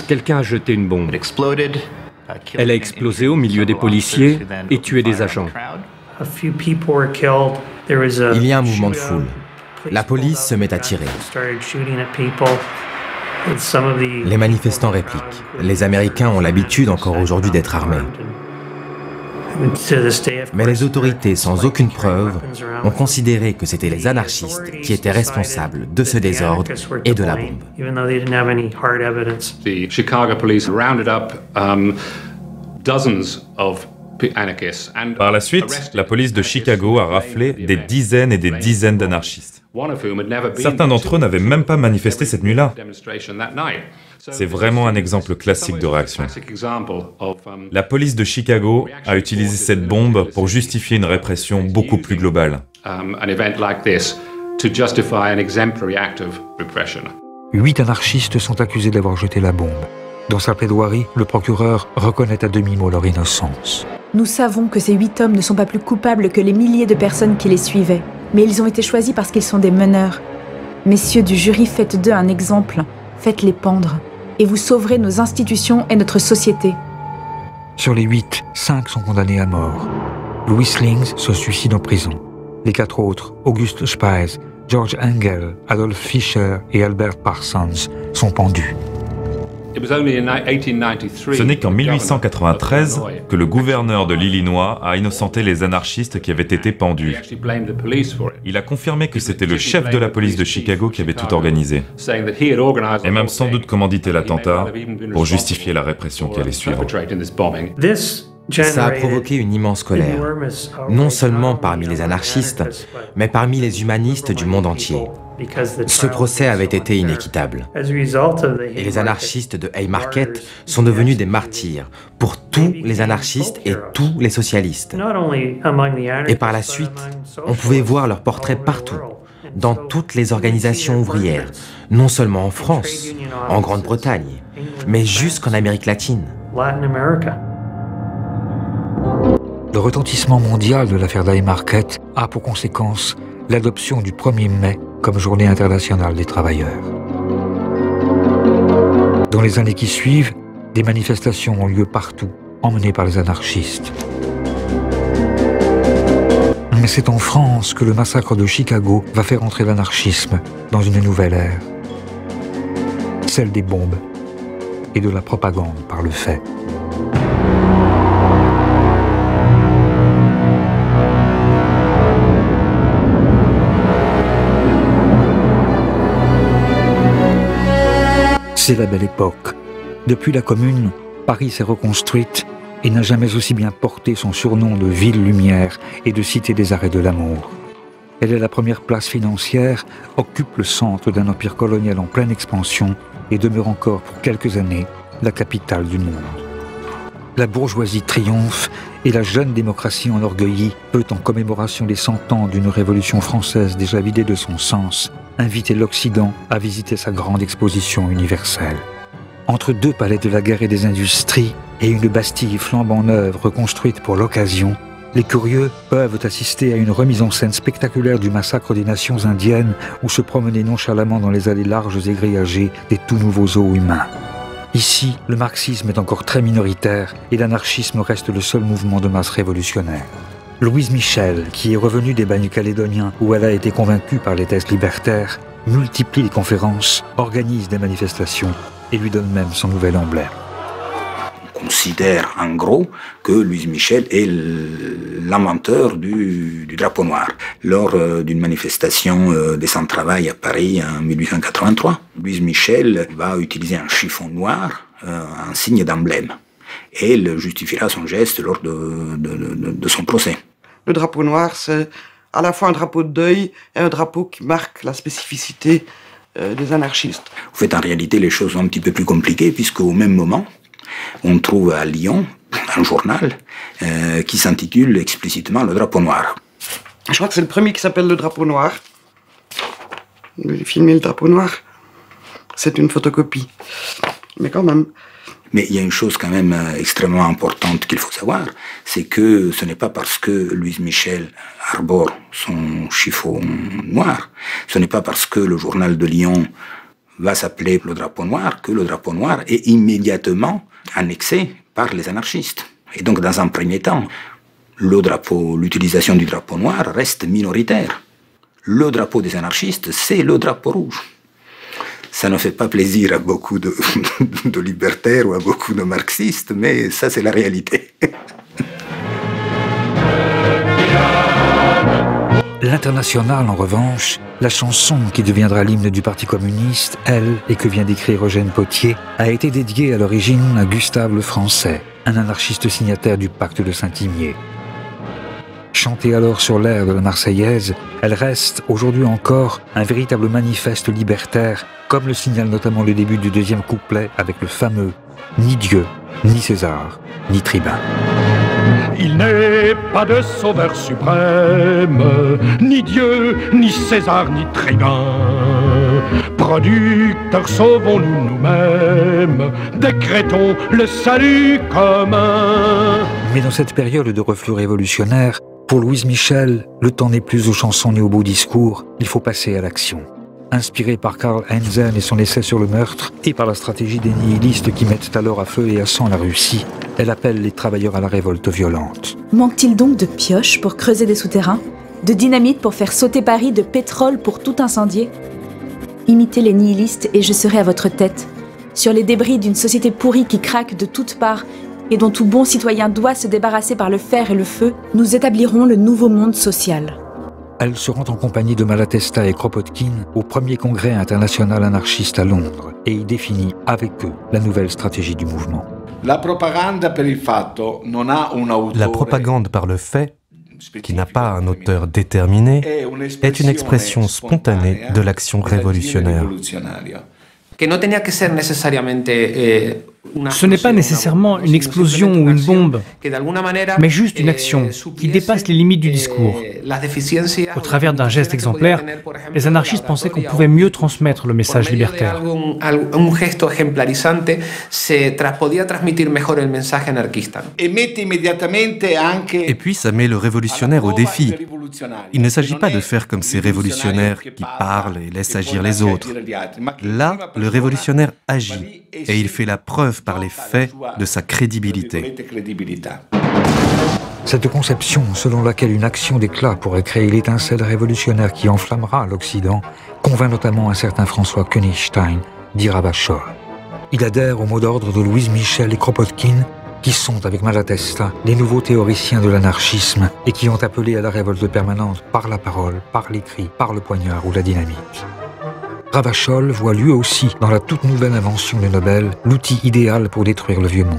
quelqu'un a jeté une bombe. Elle a explosé au milieu des policiers et tué des agents. Il y a un mouvement de foule. La police se met à tirer. Les manifestants répliquent. Les Américains ont l'habitude encore aujourd'hui d'être armés. Mais les autorités, sans aucune preuve, ont considéré que c'étaient les anarchistes qui étaient responsables de ce désordre et de la bombe. par la suite, la police de Chicago a raflé des dizaines et des dizaines d'anarchistes. Certains d'entre eux n'avaient même pas manifesté cette nuit-là. C'est vraiment un exemple classique de réaction. La police de Chicago a utilisé cette bombe pour justifier une répression beaucoup plus globale. 8 anarchistes sont accusés d'avoir jeté la bombe. Dans sa plaidoirie, le procureur reconnaît à demi-mot leur innocence. Nous savons que ces 8 hommes ne sont pas plus coupables que les milliers de personnes qui les suivaient, mais ils ont été choisis parce qu'ils sont des meneurs. Messieurs du jury, faites d'eux un exemple, faites-les pendre, et vous sauverez nos institutions et notre société. Sur les 8, 5 sont condamnés à mort. Louis Slings se suicide en prison. Les 4 autres, August Spies, George Engel, Adolf Fischer et Albert Parsons, sont pendus. Ce n'est qu'en 1893 que le gouverneur de l'Illinois a innocenté les anarchistes qui avaient été pendus. Il a confirmé que c'était le chef de la police de Chicago qui avait tout organisé, et même sans doute commandité l'attentat pour justifier la répression qui allait suivre. Ça a provoqué une immense colère, non seulement parmi les anarchistes, mais parmi les humanistes du monde entier. Ce procès avait été inéquitable. Et les anarchistes de Haymarket sont devenus des martyrs pour tous les anarchistes et tous les socialistes. Et par la suite, on pouvait voir leurs portraits partout, dans toutes les organisations ouvrières, non seulement en France, en Grande-Bretagne, mais jusqu'en Amérique latine. Le retentissement mondial de l'affaire d'Haymarket a pour conséquence l'adoption du 1er mai comme journée internationale des travailleurs. Dans les années qui suivent, des manifestations ont lieu partout, emmenées par les anarchistes. Mais c'est en France que le massacre de Chicago va faire entrer l'anarchisme dans une nouvelle ère. Celle des bombes et de la propagande par le fait. C'est la belle époque. Depuis la Commune, Paris s'est reconstruite et n'a jamais aussi bien porté son surnom de ville lumière et de cité des arrêts de l'amour. Elle est la première place financière, occupe le centre d'un empire colonial en pleine expansion et demeure encore pour quelques années la capitale du monde. La bourgeoisie triomphe et la jeune démocratie enorgueillie peut, en commémoration des 100 ans d'une révolution française déjà vidée de son sens, inviter l'Occident à visiter sa grande exposition universelle. Entre deux palais de la guerre et des industries et une Bastille flambant neuve reconstruite pour l'occasion, les curieux peuvent assister à une remise en scène spectaculaire du massacre des nations indiennes ou se promener nonchalamment dans les allées larges et grillagées des tout nouveaux zoos humains. Ici, le marxisme est encore très minoritaire et l'anarchisme reste le seul mouvement de masse révolutionnaire. Louise Michel, qui est revenue des Bagnes calédoniens où elle a été convaincue par les thèses libertaires, multiplie les conférences, organise des manifestations et lui donne même son nouvel emblème. On considère en gros que Louise Michel est l'inventeur du drapeau noir. Lors d'une manifestation des sans-travail à Paris en 1883, Louise Michel va utiliser un chiffon noir, un signe d'emblème. Et elle justifiera son geste lors de son procès. Le drapeau noir, c'est à la fois un drapeau de deuil et un drapeau qui marque la spécificité des anarchistes. En fait, en réalité, les choses sont un petit peu plus compliquées, puisqu'au même moment, on trouve à Lyon un journal qui s'intitule explicitement Le Drapeau Noir. Je crois que c'est le premier qui s'appelle Le Drapeau Noir. J'ai filmé Le Drapeau Noir. C'est une photocopie. Mais quand même. Mais il y a une chose quand même extrêmement importante qu'il faut savoir, c'est que ce n'est pas parce que Louise Michel arbore son chiffon noir, ce n'est pas parce que le journal de Lyon va s'appeler Le Drapeau Noir que le drapeau noir est immédiatement annexé par les anarchistes. Et donc, dans un premier temps, l'utilisation du drapeau noir reste minoritaire. Le drapeau des anarchistes, c'est le drapeau rouge. Ça ne fait pas plaisir à beaucoup de libertaires ou à beaucoup de marxistes, mais ça, c'est la réalité. L'Internationale, en revanche, la chanson qui deviendra l'hymne du Parti communiste, elle, et que vient d'écrire Eugène Pottier, a été dédiée à l'origine à Gustave le Français, un anarchiste signataire du pacte de Saint-Imier. Chantée alors sur l'air de la Marseillaise, elle reste, aujourd'hui encore, un véritable manifeste libertaire, comme le signale notamment le début du deuxième couplet avec le fameux « Ni Dieu, ni César, ni tribun ». Il n'est pas de sauveur suprême, ni Dieu, ni César, ni tribun. Producteurs, sauvons-nous nous-mêmes, décrétons le salut commun. Mais dans cette période de reflux révolutionnaire, pour Louise Michel, le temps n'est plus aux chansons ni aux beaux discours, il faut passer à l'action. Inspirée par Karl Heinzen et son essai sur le meurtre, et par la stratégie des nihilistes qui mettent alors à feu et à sang la Russie, elle appelle les travailleurs à la révolte violente. Manque-t-il donc de pioches pour creuser des souterrains? De dynamite pour faire sauter Paris? De pétrole pour tout incendier? Imitez les nihilistes et je serai à votre tête, sur les débris d'une société pourrie qui craque de toutes parts et dont tout bon citoyen doit se débarrasser par le fer et le feu, nous établirons le nouveau monde social. Elle se rend en compagnie de Malatesta et Kropotkin au premier congrès international anarchiste à Londres et y définit avec eux la nouvelle stratégie du mouvement. La propagande par le fait, qui n'a pas un auteur déterminé, est une expression spontanée de l'action révolutionnaire. Ce n'est pas nécessairement une explosion ou une bombe, mais juste une action qui dépasse les limites du discours. Au travers d'un geste exemplaire, les anarchistes pensaient qu'on pouvait mieux transmettre le message libertaire. Et puis ça met le révolutionnaire au défi. Il ne s'agit pas de faire comme ces révolutionnaires qui parlent et laissent agir les autres. Là, le révolutionnaire agit et il fait la preuve par les faits de sa crédibilité. Cette conception selon laquelle une action d'éclat pourrait créer l'étincelle révolutionnaire qui enflammera l'Occident convainc notamment un certain François Königstein, dit Ravachol. Il adhère au mot d'ordre de Louise Michel et Kropotkin, qui sont, avec Malatesta, les nouveaux théoriciens de l'anarchisme et qui ont appelé à la révolte permanente par la parole, par l'écrit, par le poignard ou la dynamite. Ravachol voit lui aussi dans la toute nouvelle invention de Nobel l'outil idéal pour détruire le vieux monde.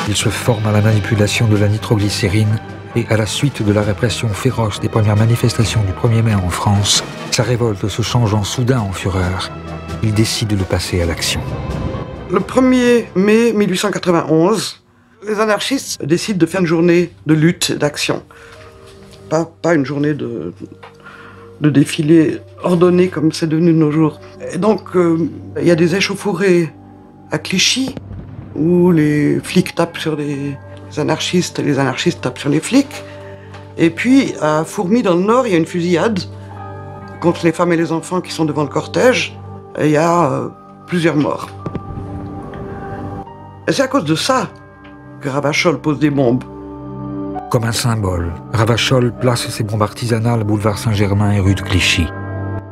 Il se forme à la manipulation de la nitroglycérine et à la suite de la répression féroce des premières manifestations du 1er mai en France, sa révolte se changeant soudain en fureur, il décide de passer à l'action. Le 1er mai 1891, les anarchistes décident de faire une journée de lutte et d'action. Pas une journée de défilé ordonné comme c'est devenu de nos jours. Et donc, il y a des échauffourées à Clichy, où les flics tapent sur les anarchistes et les anarchistes tapent sur les flics. Et puis, à Fourmies, dans le Nord, il y a une fusillade contre les femmes et les enfants qui sont devant le cortège. Et il y a plusieurs morts. Et c'est à cause de ça que Ravachol pose des bombes. Comme un symbole, Ravachol place ses bombes artisanales boulevard Saint-Germain et rue de Clichy.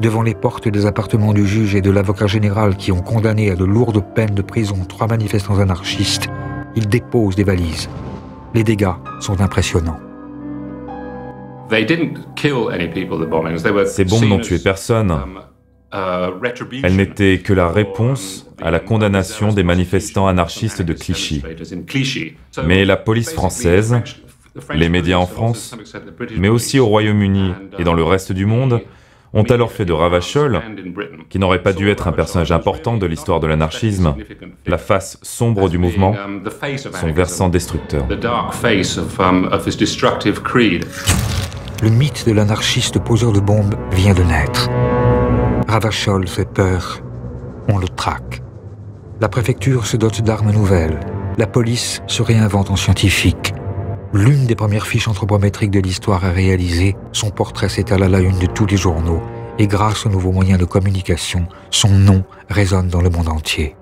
Devant les portes des appartements du juge et de l'avocat général qui ont condamné à de lourdes peines de prison 3 manifestants anarchistes, il dépose des valises. Les dégâts sont impressionnants. Ces bombes n'ont tué personne. Elles n'étaient que la réponse à la condamnation des manifestants anarchistes de Clichy. Mais la police française, les médias en France, mais aussi au Royaume-Uni et dans le reste du monde, ont alors fait de Ravachol, qui n'aurait pas dû être un personnage important de l'histoire de l'anarchisme, la face sombre du mouvement, son versant destructeur. Le mythe de l'anarchiste poseur de bombes vient de naître. Ravachol fait peur, on le traque. La préfecture se dote d'armes nouvelles. La police se réinvente en scientifique. L'une des premières fiches anthropométriques de l'histoire est réalisée, son portrait s'étale à la une de tous les journaux, et grâce aux nouveaux moyens de communication, son nom résonne dans le monde entier.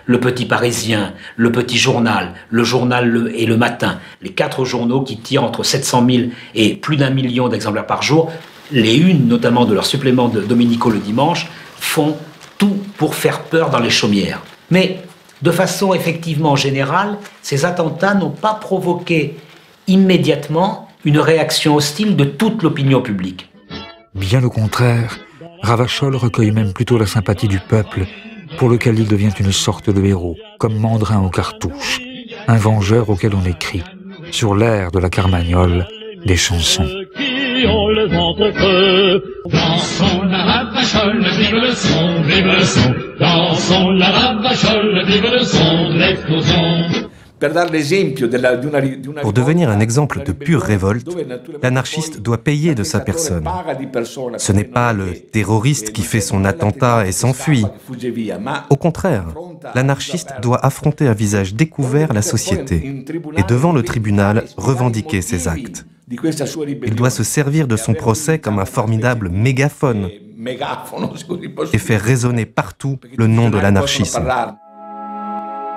Le Petit Parisien, le Petit Journal, le Journal et le Matin, les 4 journaux qui tirent entre 700 000 et plus d'1 million d'exemplaires par jour, les unes notamment de leur supplément de Domenico le dimanche, font tout pour faire peur dans les chaumières. Mais de façon effectivement générale, ces attentats n'ont pas provoqué immédiatement une réaction hostile de toute l'opinion publique. Bien au contraire, Ravachol recueille même plutôt la sympathie du peuple, pour lequel il devient une sorte de héros, comme Mandrin aux cartouches, un vengeur auquel on écrit, sur l'air de la Carmagnole, des chansons. Dansons la Ravachol, vive le son, vive le son. Dansons la Ravachol, vive le son de l'explosion. Pour devenir un exemple de pure révolte, l'anarchiste doit payer de sa personne. Ce n'est pas le terroriste qui fait son attentat et s'enfuit. Au contraire, l'anarchiste doit affronter à visage découvert la société et devant le tribunal revendiquer ses actes. Il doit se servir de son procès comme un formidable mégaphone et faire résonner partout le nom de l'anarchisme.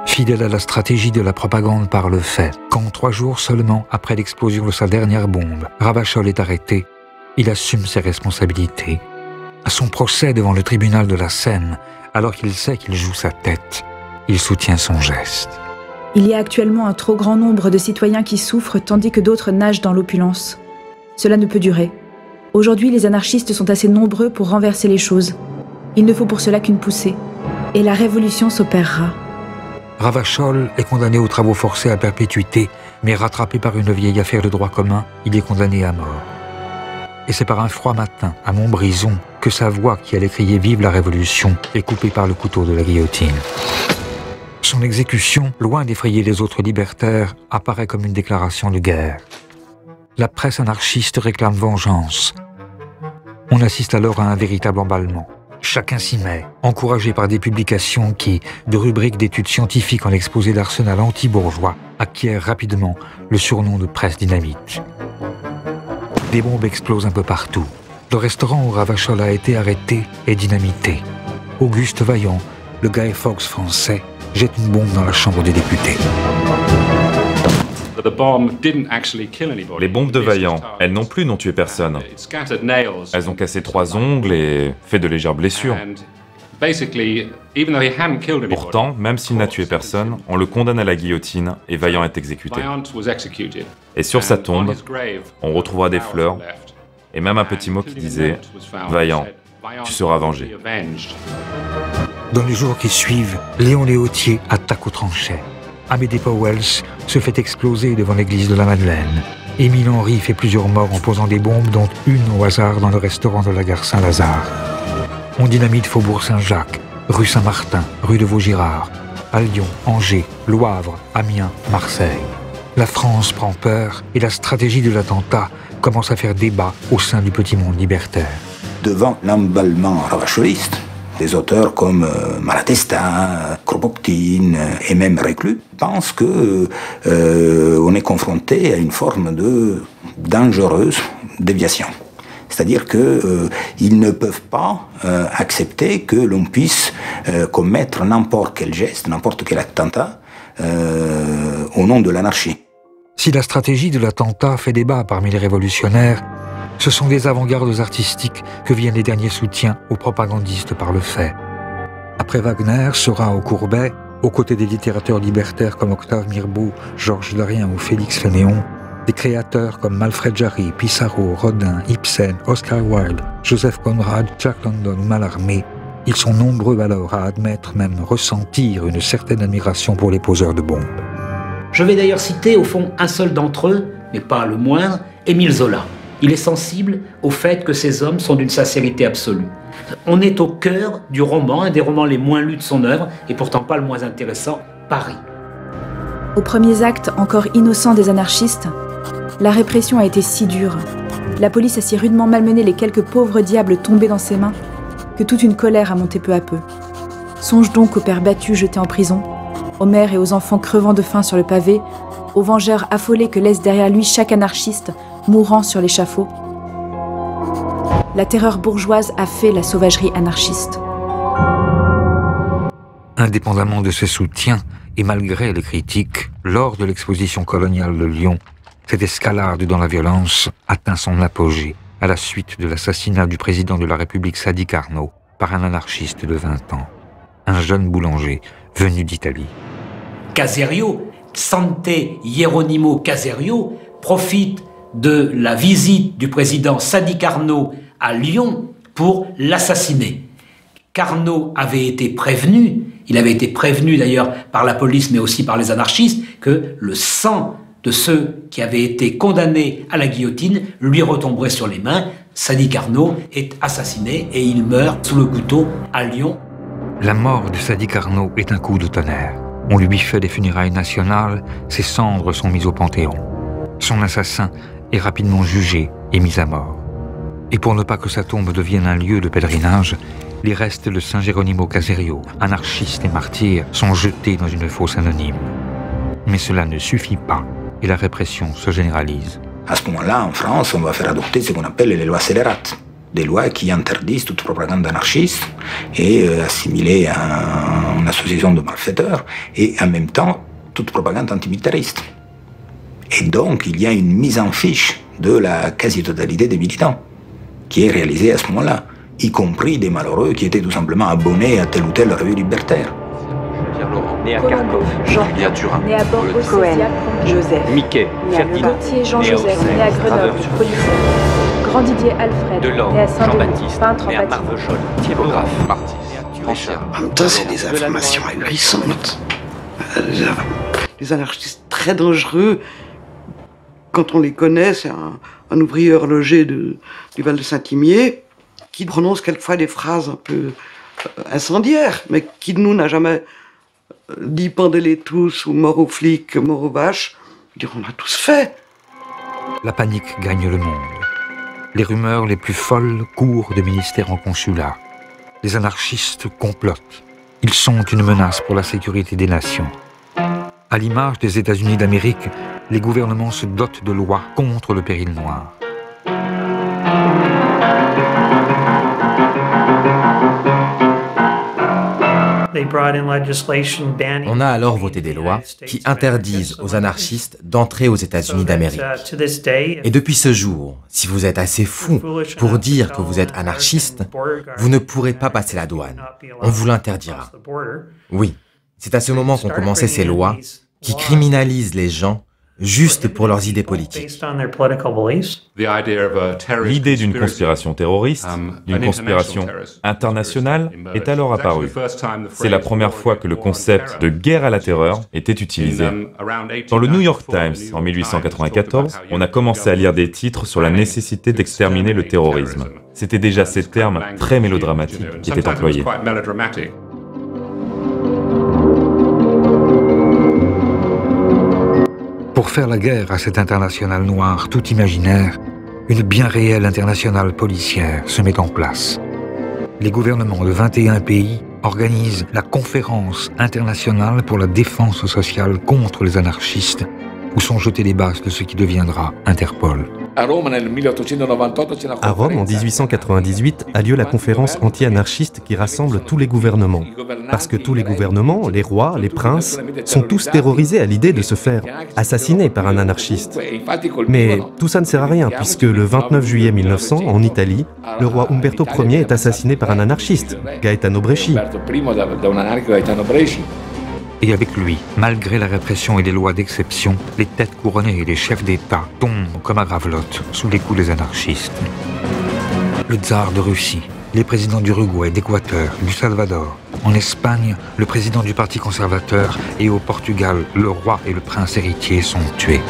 Fidèle à la stratégie de la propagande par le fait, quand 3 jours seulement après l'explosion de sa dernière bombe, Ravachol est arrêté, il assume ses responsabilités. À son procès devant le tribunal de la Seine, alors qu'il sait qu'il joue sa tête, il soutient son geste. Il y a actuellement un trop grand nombre de citoyens qui souffrent tandis que d'autres nagent dans l'opulence. Cela ne peut durer. Aujourd'hui, les anarchistes sont assez nombreux pour renverser les choses. Il ne faut pour cela qu'une poussée. Et la révolution s'opérera. Ravachol est condamné aux travaux forcés à perpétuité, mais rattrapé par une vieille affaire de droit commun, il est condamné à mort. Et c'est par un froid matin, à Montbrison, que sa voix qui allait crier « Vive la Révolution » est coupée par le couteau de la guillotine. Son exécution, loin d'effrayer les autres libertaires, apparaît comme une déclaration de guerre. La presse anarchiste réclame vengeance. On assiste alors à un véritable emballement. Chacun s'y met, encouragé par des publications qui, de rubriques d'études scientifiques en exposé d'arsenal anti-bourgeois, acquièrent rapidement le surnom de presse dynamite. Des bombes explosent un peu partout. Le restaurant où Ravachol a été arrêté est dynamité. Auguste Vaillant, le Guy Fawkes français, jette une bombe dans la Chambre des députés. Les bombes de Vaillant, elles non plus n'ont tué personne. Elles ont cassé 3 ongles et fait de légères blessures. Pourtant, même s'il n'a tué personne, on le condamne à la guillotine et Vaillant est exécuté. Et sur sa tombe, on retrouvera des fleurs et même un petit mot qui disait « Vaillant, tu seras vengé. Dans les jours qui suivent, Léon Léautier attaque au tranchets. Amédée Powell se fait exploser devant l'église de la Madeleine. Émile Henry fait plusieurs morts en posant des bombes, dont une au hasard dans le restaurant de la gare Saint-Lazare. On dynamite Faubourg Saint-Jacques, rue Saint-Martin, rue de Vaugirard, à Lyon, Angers, Le Havre, Amiens, Marseille. La France prend peur et la stratégie de l'attentat commence à faire débat au sein du petit monde libertaire. Devant l'emballement ravacholiste, des auteurs comme Malatesta, Kropotkin et même Reclus pensent que on est confronté à une forme de dangereuse déviation. C'est-à-dire qu'ils ne peuvent pas accepter que l'on puisse commettre n'importe quel geste, n'importe quel attentat au nom de l'anarchie. Si la stratégie de l'attentat fait débat parmi les révolutionnaires, ce sont des avant-gardes artistiques que viennent les derniers soutiens aux propagandistes par le fait. Après Wagner, Seurat ou Courbet, aux côtés des littérateurs libertaires comme Octave Mirbeau, Georges Darien ou Félix Fénéon, des créateurs comme Alfred Jarry, Pissarro, Rodin, Ibsen, Oscar Wilde, Joseph Conrad, Jack London ou Mallarmé, ils sont nombreux alors à admettre, même ressentir une certaine admiration pour les poseurs de bombes. Je vais d'ailleurs citer au fond un seul d'entre eux, mais pas le moindre, Émile Zola. Il est sensible au fait que ces hommes sont d'une sincérité absolue. On est au cœur du roman, un des romans les moins lus de son œuvre, et pourtant pas le moins intéressant, Paris. Aux premiers actes encore innocents des anarchistes, la répression a été si dure, la police a si rudement malmené les quelques pauvres diables tombés dans ses mains, que toute une colère a monté peu à peu. Songe donc aux pères battus jetés en prison, aux mères et aux enfants crevant de faim sur le pavé, aux vengeurs affolés que laisse derrière lui chaque anarchiste mourant sur l'échafaud. La terreur bourgeoise a fait la sauvagerie anarchiste. Indépendamment de ce soutien, et malgré les critiques, lors de l'exposition coloniale de Lyon, cette escalade dans la violence atteint son apogée à la suite de l'assassinat du président de la République Sadi Carnot par un anarchiste de 20 ans, un jeune boulanger venu d'Italie. Caserio, Sante Hieronimo Caserio, profite de la visite du président Sadi Carnot à Lyon pour l'assassiner. Carnot avait été prévenu, il avait été prévenu d'ailleurs par la police mais aussi par les anarchistes, que le sang de ceux qui avaient été condamnés à la guillotine lui retomberait sur les mains. Sadi Carnot est assassiné et il meurt sous le couteau à Lyon. La mort de Sadi Carnot est un coup de tonnerre. On lui fait des funérailles nationales, ses cendres sont mises au Panthéon. Son assassin est rapidement jugé et mis à mort. Et pour ne pas que sa tombe devienne un lieu de pèlerinage, les restes de Saint Geronimo Caserio, anarchiste et martyr, sont jetés dans une fosse anonyme. Mais cela ne suffit pas et la répression se généralise. À ce moment-là, en France, on va faire adopter ce qu'on appelle les lois scélérates, des lois qui interdisent toute propagande anarchiste et assimilée à une association de malfaiteurs, et en même temps toute propagande antimilitariste. Et donc, il y a une mise en fiche de la quasi-totalité des militants, qui est réalisée à ce moment-là, y compris des malheureux qui étaient tout simplement abonnés à telle ou telle revue libertaire. Né à Kharkov, Julien Turin, né à Bordeaux, Cohen, Joseph, Mickey, Ferdinand, Gauthier Jean-Joseph, né à Grenoble, policier, Grand Didier Alfred, Delors, né à Saint-Denis, Jean-Baptiste, peintre en né à bâtiment. Marvechol, typographe, Martis, Richard. En même temps, c'est des informations ahurissantes. Les anarchistes très dangereux, quand on les connaît, c'est un ouvrier horloger du Val de Saint-Imier qui prononce quelquefois des phrases un peu incendiaires, mais qui de nous n'a jamais dit pendez-les tous ou mort aux flics, mort aux vaches. Je veux dire, on a tous fait. La panique gagne le monde. Les rumeurs les plus folles courent de ministère en consulat. Les anarchistes complotent. Ils sont une menace pour la sécurité des nations. À l'image des États-Unis d'Amérique, les gouvernements se dotent de lois contre le péril noir. On a alors voté des lois qui interdisent aux anarchistes d'entrer aux États-Unis d'Amérique. Et depuis ce jour, si vous êtes assez fou pour dire que vous êtes anarchiste, vous ne pourrez pas passer la douane. On vous l'interdira. Oui, c'est à ce moment qu'ont commencé ces lois qui criminalisent les gens juste pour leurs idées politiques. L'idée d'une conspiration terroriste, d'une conspiration internationale, est alors apparue. C'est la première fois que le concept de guerre à la terreur était utilisé. Dans le New York Times, en 1894, on a commencé à lire des titres sur la nécessité d'exterminer le terrorisme. C'était déjà ces termes très mélodramatiques qui étaient employés. Pour faire la guerre à cette internationale noire tout imaginaire, une bien réelle internationale policière se met en place. Les gouvernements de 21 pays organisent la Conférence internationale pour la défense sociale contre les anarchistes, où sont jetées les bases de ce qui deviendra Interpol. À Rome, en 1898, a lieu la conférence anti-anarchiste qui rassemble tous les gouvernements. Parce que tous les gouvernements, les rois, les princes, sont tous terrorisés à l'idée de se faire assassiner par un anarchiste. Mais tout ça ne sert à rien, puisque le 29 juillet 1900, en Italie, le roi Umberto Ier est assassiné par un anarchiste, Gaetano Bresci. Et avec lui, malgré la répression et les lois d'exception, les têtes couronnées et les chefs d'État tombent comme à Gravelotte sous les coups des anarchistes. Le tsar de Russie, les présidents d'Uruguay, d'Équateur, du Salvador. En Espagne, le président du Parti conservateur et au Portugal, le roi et le prince héritier sont tués.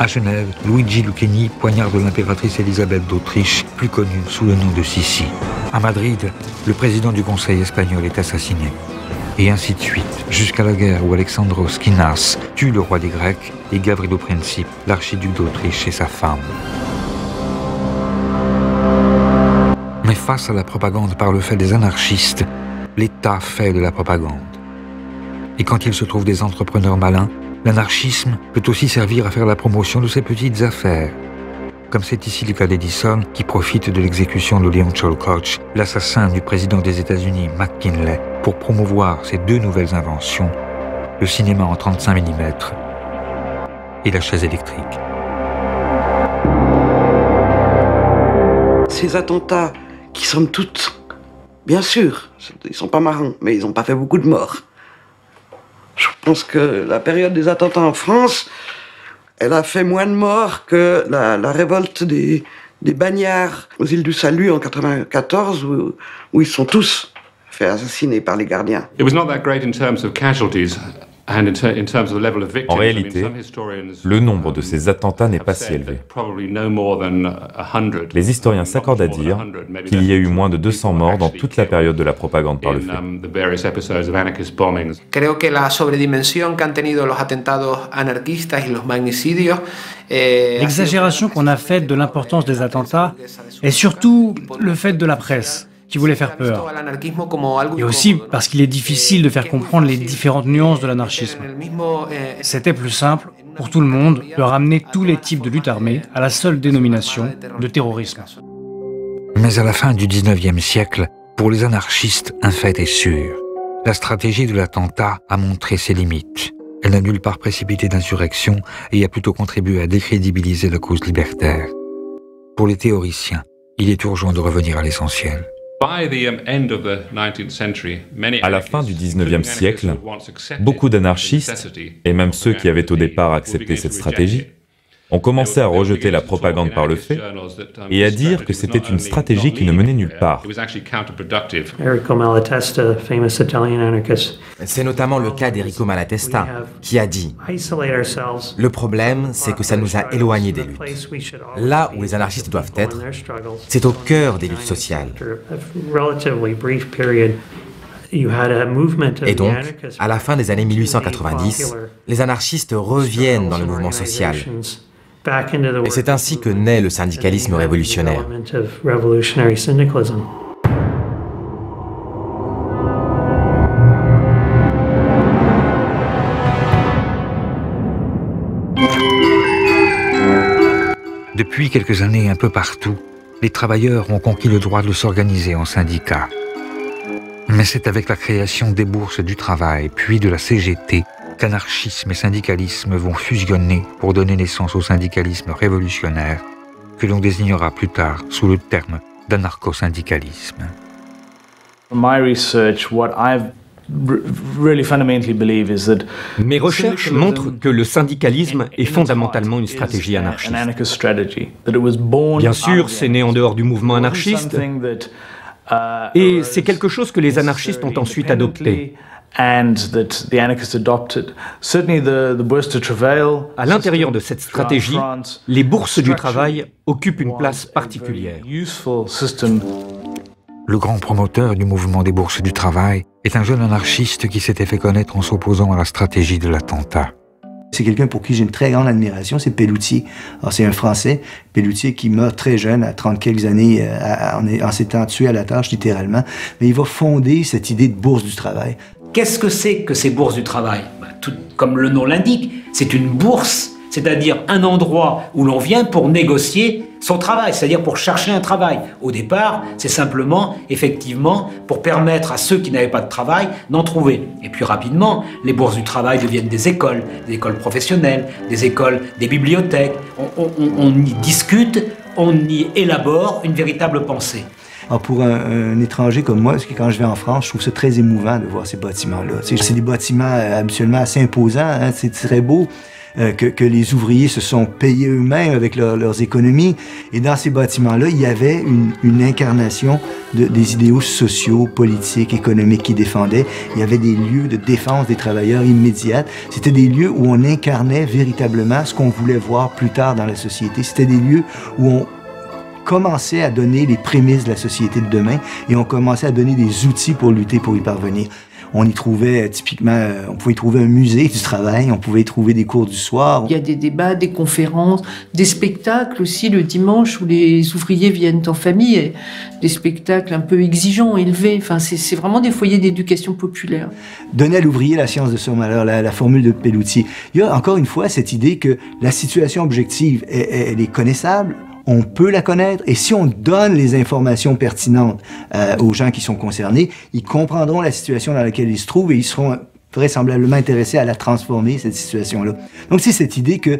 À Genève, Luigi Lucchini poignarde l'impératrice Élisabeth d'Autriche, plus connue sous le nom de Sissi. À Madrid, le président du Conseil espagnol est assassiné. Et ainsi de suite, jusqu'à la guerre où Alexandros Kinas tue le roi des Grecs et Gavrilo Princip, l'archiduc d'Autriche et sa femme. Mais face à la propagande par le fait des anarchistes, l'État fait de la propagande. Et quand il se trouve des entrepreneurs malins, l'anarchisme peut aussi servir à faire la promotion de ses petites affaires. Comme c'est ici le cas d'Edison, qui profite de l'exécution de Leon Chilcoch, l'assassin du président des États-Unis, McKinley, pour promouvoir ses deux nouvelles inventions, le cinéma en 35 mm et la chaise électrique. Ces attentats qui, somme toute, bien sûr, ils sont pas marrants, mais ils n'ont pas fait beaucoup de morts. Je pense que la période des attentats en France, elle a fait moins de morts que la révolte des bagnards aux îles du Salut en 1994, où ils sont tous fait assassiner par les gardiens. En réalité, le nombre de ces attentats n'est pas si élevé. Les historiens s'accordent à dire qu'il y a eu moins de 200 morts dans toute la période de la propagande par le fait. Creo que la sobredimensión que han tenido los atentados anarquistas y los magnicidios. L'exagération qu'on a faite de l'importance des attentats est surtout le fait de la presse, qui voulait faire peur. Et aussi parce qu'il est difficile de faire comprendre les différentes nuances de l'anarchisme. C'était plus simple, pour tout le monde, de ramener tous les types de lutte armée à la seule dénomination de terrorisme. Mais à la fin du 19e siècle, pour les anarchistes, un fait est sûr. La stratégie de l'attentat a montré ses limites. Elle n'a nulle part précipité d'insurrection et a plutôt contribué à décrédibiliser la cause libertaire. Pour les théoriciens, il est urgent de revenir à l'essentiel. À la fin du 19e siècle, beaucoup d'anarchistes, et même ceux qui avaient au départ accepté cette stratégie, ont commencé à rejeter la propagande par le fait et à dire que c'était une stratégie qui ne menait nulle part. C'est notamment le cas d'Enrico Malatesta, qui a dit « Le problème, c'est que ça nous a éloignés des luttes. Là où les anarchistes doivent être, c'est au cœur des luttes sociales. » Et donc, à la fin des années 1890, les anarchistes reviennent dans le mouvement social. Et c'est ainsi que naît le syndicalisme révolutionnaire. Depuis quelques années, un peu partout, les travailleurs ont conquis le droit de s'organiser en syndicats. Mais c'est avec la création des bourses du travail, puis de la CGT, qu'anarchisme et syndicalisme vont fusionner pour donner naissance au syndicalisme révolutionnaire, que l'on désignera plus tard sous le terme d'anarcho-syndicalisme. Mes recherches montrent que le syndicalisme est fondamentalement une stratégie anarchiste. Bien sûr, c'est né en dehors du mouvement anarchiste, et c'est quelque chose que les anarchistes ont ensuite adopté. À l'intérieur de cette stratégie, les bourses du travail occupent une place particulière. Le grand promoteur du mouvement des bourses du travail est un jeune anarchiste qui s'était fait connaître en s'opposant à la stratégie de l'attentat. C'est quelqu'un pour qui j'ai une très grande admiration, c'est Pelloutier. Alors c'est un Français, Pelloutier, qui meurt très jeune, à 30 quelques années, en s'étant tué à la tâche, littéralement. Mais il va fonder cette idée de bourse du travail. Qu'est-ce que c'est que ces bourses du travail? Tout comme le nom l'indique, c'est une bourse, c'est-à-dire un endroit où l'on vient pour négocier son travail, c'est-à-dire pour chercher un travail. Au départ, c'est simplement, effectivement, pour permettre à ceux qui n'avaient pas de travail d'en trouver. Et puis rapidement, les bourses du travail deviennent des écoles professionnelles, des écoles, des bibliothèques. On y discute, on y élabore une véritable pensée. Alors pour un étranger comme moi, parce que quand je vais en France, je trouve ça très émouvant de voir ces bâtiments-là. C'est des bâtiments habituellement assez imposants, hein, c'est très beau. Que les ouvriers se sont payés eux-mêmes avec leurs économies. Et dans ces bâtiments-là, il y avait une incarnation des idéaux sociaux, politiques, économiques qu'ils défendaient. Il y avait des lieux de défense des travailleurs immédiates. C'était des lieux où on incarnait véritablement ce qu'on voulait voir plus tard dans la société. C'était des lieux où on commençait à donner les prémices de la société de demain et on commençait à donner des outils pour lutter pour y parvenir. On y trouvait typiquement, on pouvait y trouver un musée du travail, on pouvait y trouver des cours du soir. Il y a des débats, des conférences, des spectacles aussi le dimanche où les ouvriers viennent en famille, des spectacles un peu exigeants, élevés. Enfin, c'est vraiment des foyers d'éducation populaire. Donner à l'ouvrier la science de son malheur, la formule de Pelloutier. Il y a encore une fois cette idée que la situation objective, elle est connaissable. On peut la connaître et si on donne les informations pertinentes aux gens qui sont concernés, ils comprendront la situation dans laquelle ils se trouvent et ils seront vraisemblablement intéressés à la transformer, cette situation-là. Donc c'est cette idée que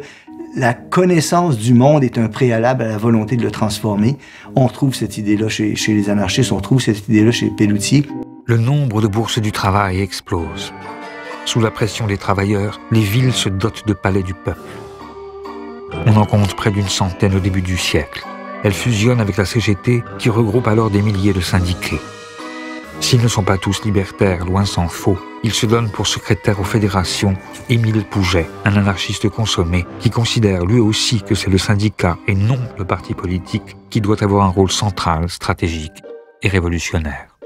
la connaissance du monde est un préalable à la volonté de le transformer. On retrouve cette idée-là chez les anarchistes, on retrouve cette idée-là chez Pelloutier. Le nombre de bourses du travail explose. Sous la pression des travailleurs, les villes se dotent de palais du peuple. On en compte près d'une centaine au début du siècle. Elle fusionne avec la CGT qui regroupe alors des milliers de syndiqués. S'ils ne sont pas tous libertaires, loin s'en faut, il se donne pour secrétaire aux fédérations Émile Pouget, un anarchiste consommé qui considère lui aussi que c'est le syndicat et non le parti politique qui doit avoir un rôle central, stratégique et révolutionnaire.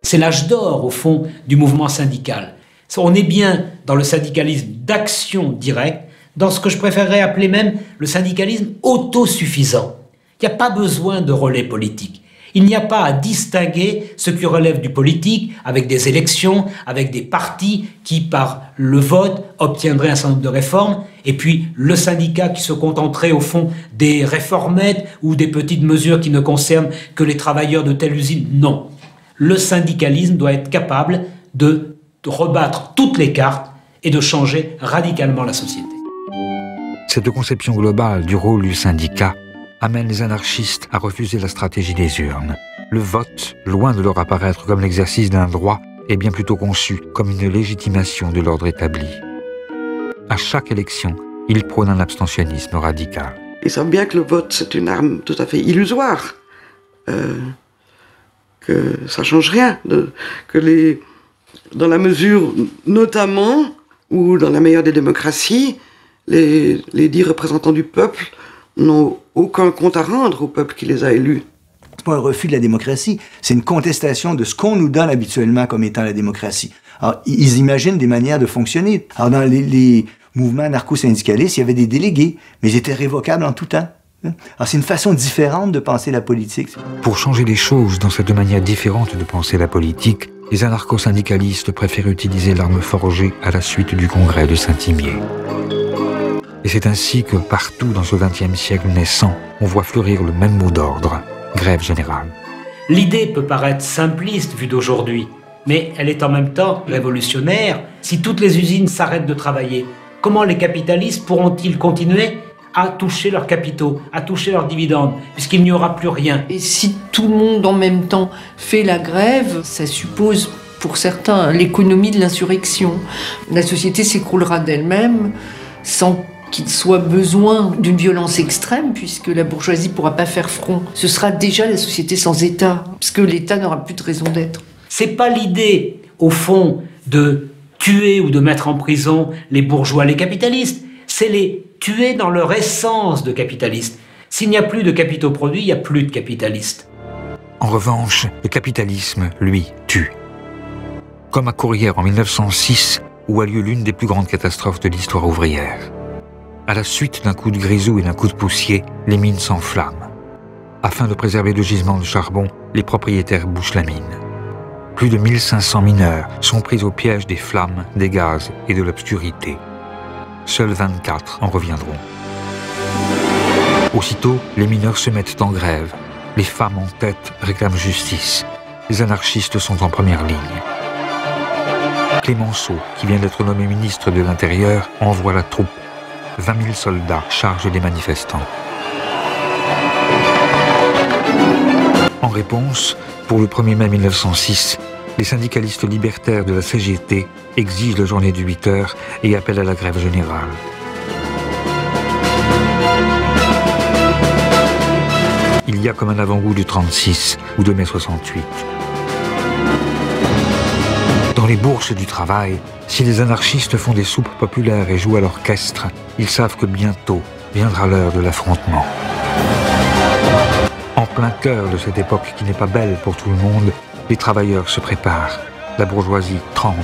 C'est l'âge d'or, au fond, du mouvement syndical. On est bien dans le syndicalisme d'action directe, dans ce que je préférerais appeler même le syndicalisme autosuffisant. Il n'y a pas besoin de relais politique. Il n'y a pas à distinguer ce qui relève du politique avec des élections, avec des partis qui, par le vote, obtiendraient un certain nombre de réformes, et puis le syndicat qui se contenterait au fond des réformettes ou des petites mesures qui ne concernent que les travailleurs de telle usine. Non. Le syndicalisme doit être capable de rebattre toutes les cartes et de changer radicalement la société. Cette conception globale du rôle du syndicat amène les anarchistes à refuser la stratégie des urnes. Le vote, loin de leur apparaître comme l'exercice d'un droit, est bien plutôt conçu comme une légitimation de l'ordre établi. À chaque élection, ils prônent un abstentionnisme radical. Ils savent bien que le vote, c'est une arme tout à fait illusoire, que ça change rien, dans la mesure, notamment, où dans la meilleure des démocraties, les 10 représentants du peuple n'ont aucun compte à rendre au peuple qui les a élus. C'est pas un refus de la démocratie, c'est une contestation de ce qu'on nous donne habituellement comme étant la démocratie. Alors, ils imaginent des manières de fonctionner. Alors, dans les mouvements anarcho-syndicalistes, il y avait des délégués, mais ils étaient révocables en tout temps. Alors, c'est une façon différente de penser la politique. Pour changer les choses dans cette manière différente de penser la politique, les anarcho-syndicalistes préfèrent utiliser l'arme forgée à la suite du congrès de Saint-Imier. Et c'est ainsi que partout dans ce XXe siècle naissant, on voit fleurir le même mot d'ordre, grève générale. L'idée peut paraître simpliste vue d'aujourd'hui, mais elle est en même temps révolutionnaire. Si toutes les usines s'arrêtent de travailler, comment les capitalistes pourront-ils continuer à toucher leurs capitaux, à toucher leurs dividendes, puisqu'il n'y aura plus rien? Et si tout le monde en même temps fait la grève, ça suppose pour certains, l'économie de l'insurrection. La société s'écroulera d'elle-même sans qu'il soit besoin d'une violence extrême, puisque la bourgeoisie ne pourra pas faire front. Ce sera déjà la société sans État, puisque l'État n'aura plus de raison d'être. C'est pas l'idée, au fond, de tuer ou de mettre en prison les bourgeois, les capitalistes. C'est les tuer dans leur essence de capitalistes. S'il n'y a plus de capitaux produits, il n'y a plus de capitalistes. En revanche, le capitalisme, lui, tue. Comme à Courrières en 1906, où a lieu l'une des plus grandes catastrophes de l'histoire ouvrière. À la suite d'un coup de grisou et d'un coup de poussier, les mines s'enflamment. Afin de préserver le gisement de charbon, les propriétaires bouchent la mine. Plus de 1500 mineurs sont pris au piège des flammes, des gaz et de l'obscurité. Seuls 24 en reviendront. Aussitôt, les mineurs se mettent en grève. Les femmes en tête réclament justice. Les anarchistes sont en première ligne. Clémenceau, qui vient d'être nommé ministre de l'Intérieur, envoie la troupe. 20 000 soldats chargent les manifestants. En réponse, pour le 1er mai 1906, les syndicalistes libertaires de la CGT exigent la journée de 8 heures et appellent à la grève générale. Il y a comme un avant-goût du 36 ou de mai 68. Dans les bourses du travail, si les anarchistes font des soupes populaires et jouent à l'orchestre, ils savent que bientôt viendra l'heure de l'affrontement. En plein cœur de cette époque qui n'est pas belle pour tout le monde, les travailleurs se préparent. La bourgeoisie tremble.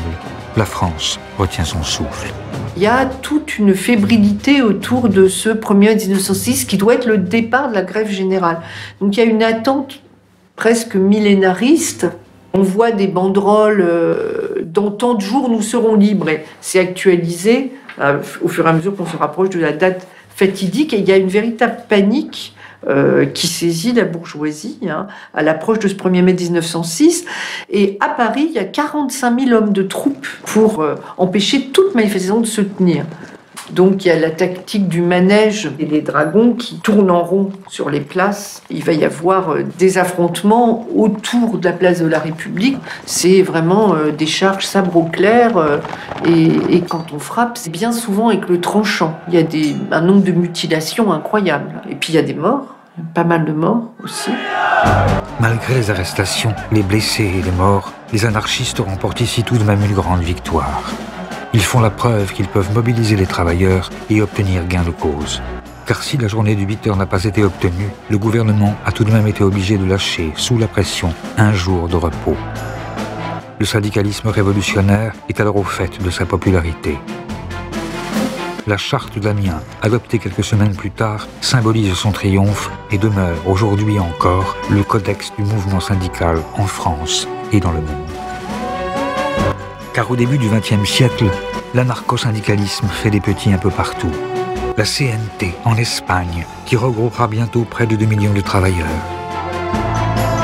La France retient son souffle. Il y a toute une fébrilité autour de ce 1er mai 1906 qui doit être le départ de la grève générale. Donc il y a une attente presque millénariste. On voit des banderoles dans tant de jours nous serons libres. Et c'est actualisé au fur et à mesure qu'on se rapproche de la date fatidique. Et il y a une véritable panique qui saisit la bourgeoisie à l'approche de ce 1er mai 1906. Et à Paris, il y a 45 000 hommes de troupes pour empêcher toute manifestation de se tenir. Donc il y a la tactique du manège et des dragons qui tournent en rond sur les places. Il va y avoir des affrontements autour de la place de la République. C'est vraiment des charges sabre au clair. Et quand on frappe, c'est bien souvent avec le tranchant. Il y a un nombre de mutilations incroyables. Et puis il y a des morts, pas mal de morts aussi. Malgré les arrestations, les blessés et les morts, les anarchistes remportent ici tout de même une grande victoire. Ils font la preuve qu'ils peuvent mobiliser les travailleurs et obtenir gain de cause. Car si la journée du 8 heures n'a pas été obtenue, le gouvernement a tout de même été obligé de lâcher, sous la pression, un jour de repos. Le syndicalisme révolutionnaire est alors au fait de sa popularité. La charte d'Amiens, adoptée quelques semaines plus tard, symbolise son triomphe et demeure aujourd'hui encore le codex du mouvement syndical en France et dans le monde. Car au début du XXe siècle, l'anarcho-syndicalisme fait des petits un peu partout. La CNT en Espagne, qui regroupera bientôt près de 2 millions de travailleurs.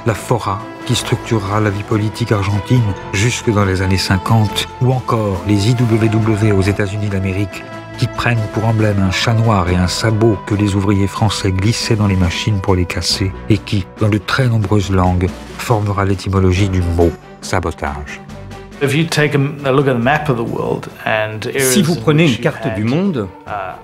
La FORA, qui structurera la vie politique argentine jusque dans les années 50, ou encore les IWW aux États-Unis d'Amérique, qui prennent pour emblème un chat noir et un sabot que les ouvriers français glissaient dans les machines pour les casser, et qui, dans de très nombreuses langues, formera l'étymologie du mot sabotage. Si vous prenez une carte du monde,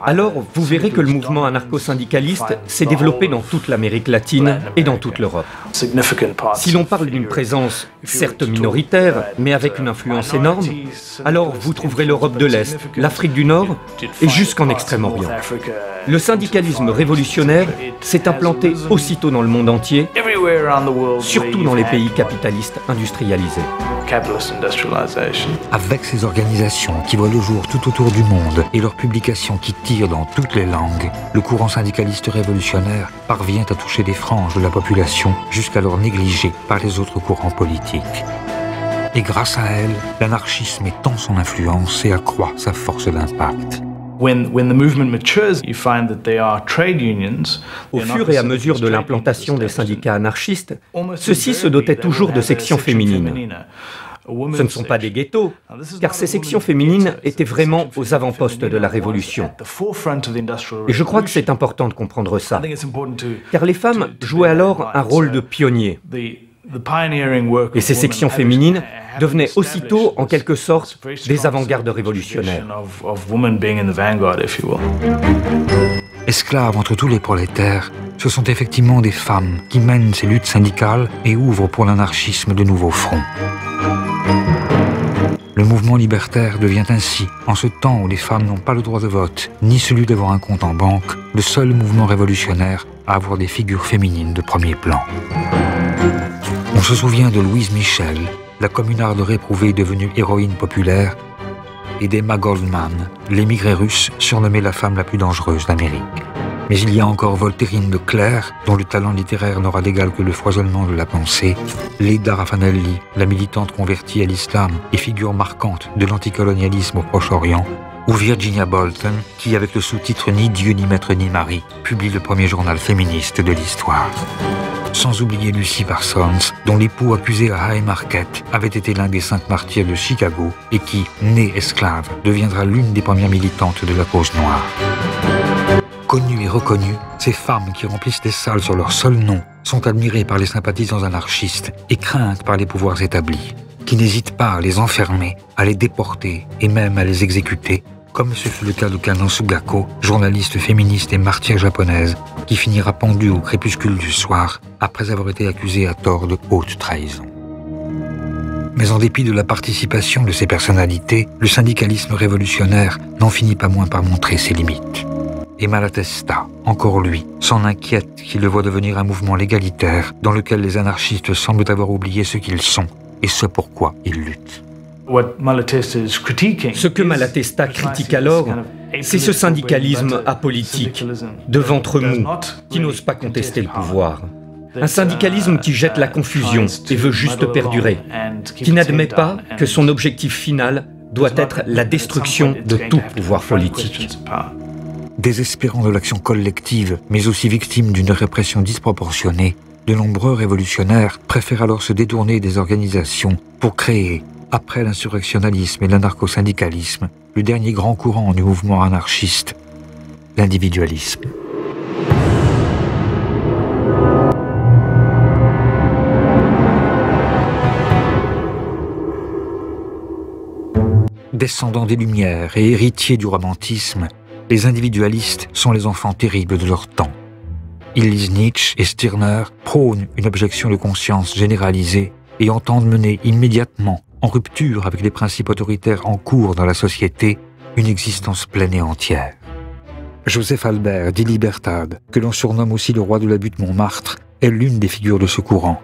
alors vous verrez que le mouvement anarcho-syndicaliste s'est développé dans toute l'Amérique latine et dans toute l'Europe. Si l'on parle d'une présence certes minoritaire, mais avec une influence énorme, alors vous trouverez l'Europe de l'Est, l'Afrique du Nord et jusqu'en Extrême-Orient. Le syndicalisme révolutionnaire s'est implanté aussitôt dans le monde entier, surtout dans les pays capitalistes industrialisés. Avec ces organisations qui voient le jour tout autour du monde et leurs publications qui tirent dans toutes les langues, le courant syndicaliste révolutionnaire parvient à toucher des franges de la population jusqu'alors négligées par les autres courants politiques. Et grâce à elle, l'anarchisme étend son influence et accroît sa force d'impact. Au fur et à mesure de l'implantation des syndicats anarchistes, ceux-ci se dotaient toujours de sections féminines. Ce ne sont pas des ghettos, car ces sections féminines étaient vraiment aux avant-postes de la Révolution. Et je crois que c'est important de comprendre ça, car les femmes jouaient alors un rôle de pionniers. Et ces sections féminines devenaient aussitôt, en quelque sorte, des avant-gardes révolutionnaires. Esclaves entre tous les prolétaires, ce sont effectivement des femmes qui mènent ces luttes syndicales et ouvrent pour l'anarchisme de nouveaux fronts. Le mouvement libertaire devient ainsi, en ce temps où les femmes n'ont pas le droit de vote, ni celui d'avoir un compte en banque, le seul mouvement révolutionnaire à avoir des figures féminines de premier plan. On se souvient de Louise Michel, la communarde réprouvée devenue héroïne populaire, et d'Emma Goldman, l'émigrée russe surnommée la femme la plus dangereuse d'Amérique. Mais il y a encore Voltairine de Clerc, dont le talent littéraire n'aura d'égal que le foisonnement de la pensée, Leda Raffanelli, la militante convertie à l'islam et figure marquante de l'anticolonialisme au Proche-Orient, ou Virginia Bolton, qui, avec le sous-titre « Ni Dieu, ni Maître, ni Mari », publie le premier journal féministe de l'histoire. Sans oublier Lucy Parsons, dont l'époux accusé à Haymarket avait été l'un des 5 martyrs de Chicago et qui, née esclave, deviendra l'une des premières militantes de la cause noire. Connues et reconnues, ces femmes qui remplissent des salles sur leur seul nom sont admirées par les sympathisants anarchistes et craintes par les pouvoirs établis, qui n'hésitent pas à les enfermer, à les déporter et même à les exécuter, comme ce fut le cas de Kano Sugako, journaliste féministe et martyre japonaise, qui finira pendue au crépuscule du soir après avoir été accusée à tort de haute trahison. Mais en dépit de la participation de ces personnalités, le syndicalisme révolutionnaire n'en finit pas moins par montrer ses limites. Et Malatesta, encore lui, s'en inquiète qu'il le voit devenir un mouvement légalitaire dans lequel les anarchistes semblent avoir oublié ce qu'ils sont et ce pourquoi ils luttent. Ce que Malatesta critique alors, c'est ce syndicalisme apolitique, de ventre mou, qui n'ose pas contester le pouvoir. Un syndicalisme qui jette la confusion et veut juste perdurer, qui n'admet pas que son objectif final doit être la destruction de tout pouvoir politique. Désespérant de l'action collective, mais aussi victime d'une répression disproportionnée, de nombreux révolutionnaires préfèrent alors se détourner des organisations pour créer, après l'insurrectionnalisme et l'anarcho-syndicalisme, le dernier grand courant du mouvement anarchiste, l'individualisme. Descendants des Lumières et héritiers du romantisme, les individualistes sont les enfants terribles de leur temps. Ils lisent Nietzsche et Stirner, prônent une objection de conscience généralisée et entendent mener immédiatement, en rupture avec les principes autoritaires en cours dans la société, une existence pleine et entière. Joseph Albert, dit Libertad, que l'on surnomme aussi le roi de la butte Montmartre, est l'une des figures de ce courant.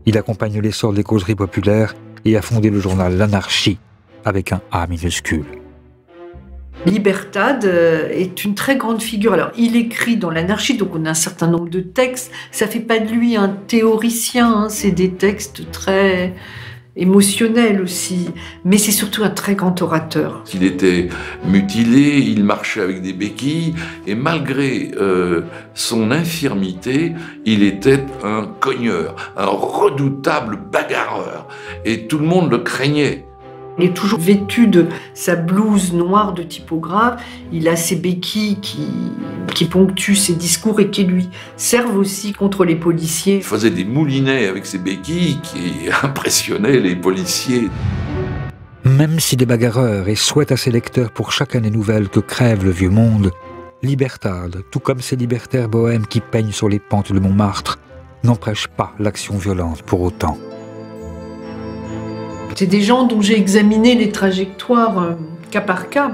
Il accompagne l'essor des causeries populaires et a fondé le journal L'Anarchie, avec un A minuscule. Libertad est une très grande figure. Alors, il écrit dans l'anarchie, donc on a un certain nombre de textes. Ça fait pas de lui un théoricien, hein. C'est des textes très émotionnels aussi. Mais c'est surtout un très grand orateur. Il était mutilé, il marchait avec des béquilles, et malgré son infirmité, il était un cogneur, un redoutable bagarreur. Et tout le monde le craignait. Il est toujours vêtu de sa blouse noire de typographe. Il a ses béquilles qui ponctuent ses discours et qui lui servent aussi contre les policiers. Il faisait des moulinets avec ses béquilles qui impressionnaient les policiers. Même s'il est bagarreur et souhaite à ses lecteurs pour chaque année nouvelle que crève le vieux monde, Libertad, tout comme ces libertaires bohèmes qui peignent sur les pentes de Montmartre, n'empêche pas l'action violente pour autant. C'est des gens dont j'ai examiné les trajectoires cas par cas.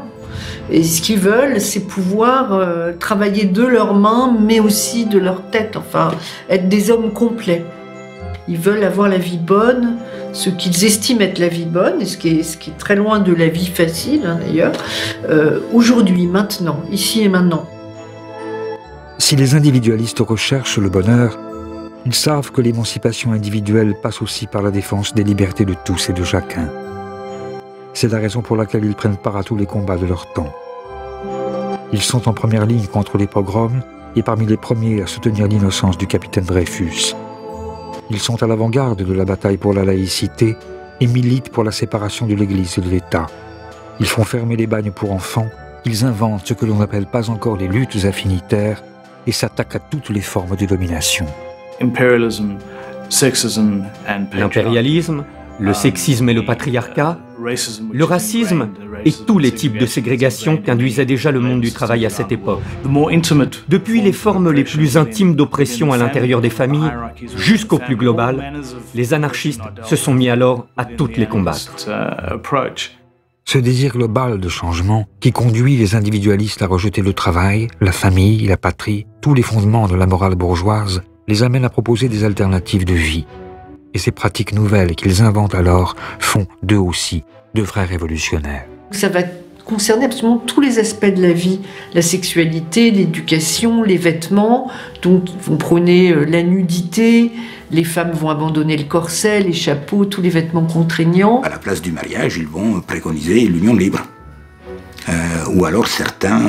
Et ce qu'ils veulent, c'est pouvoir travailler de leurs mains, mais aussi de leur tête, enfin, être des hommes complets. Ils veulent avoir la vie bonne, ce qu'ils estiment être la vie bonne, et ce qui est très loin de la vie facile, hein, d'ailleurs, aujourd'hui, maintenant, ici et maintenant. Si les individualistes recherchent le bonheur, ils savent que l'émancipation individuelle passe aussi par la défense des libertés de tous et de chacun. C'est la raison pour laquelle ils prennent part à tous les combats de leur temps. Ils sont en première ligne contre les pogroms et parmi les premiers à soutenir l'innocence du capitaine Dreyfus. Ils sont à l'avant-garde de la bataille pour la laïcité et militent pour la séparation de l'Église et de l'État. Ils font fermer les bagnes pour enfants, ils inventent ce que l'on n'appelle pas encore les luttes affinitaires et s'attaquent à toutes les formes de domination. L'impérialisme, le sexisme et le patriarcat, le racisme et tous les types de ségrégation qu'induisait déjà le monde du travail à cette époque. Depuis les formes les plus intimes d'oppression à l'intérieur des familles jusqu'au plus global, les anarchistes se sont mis alors à toutes les combattre. Ce désir global de changement qui conduit les individualistes à rejeter le travail, la famille, la patrie, tous les fondements de la morale bourgeoise, les amène à proposer des alternatives de vie. Et ces pratiques nouvelles qu'ils inventent alors font d'eux aussi de vrais révolutionnaires. Ça va concerner absolument tous les aspects de la vie, la sexualité, l'éducation, les vêtements, donc ils vont prôner la nudité, les femmes vont abandonner le corset, les chapeaux, tous les vêtements contraignants. À la place du mariage, ils vont préconiser l'union libre, ou alors certains,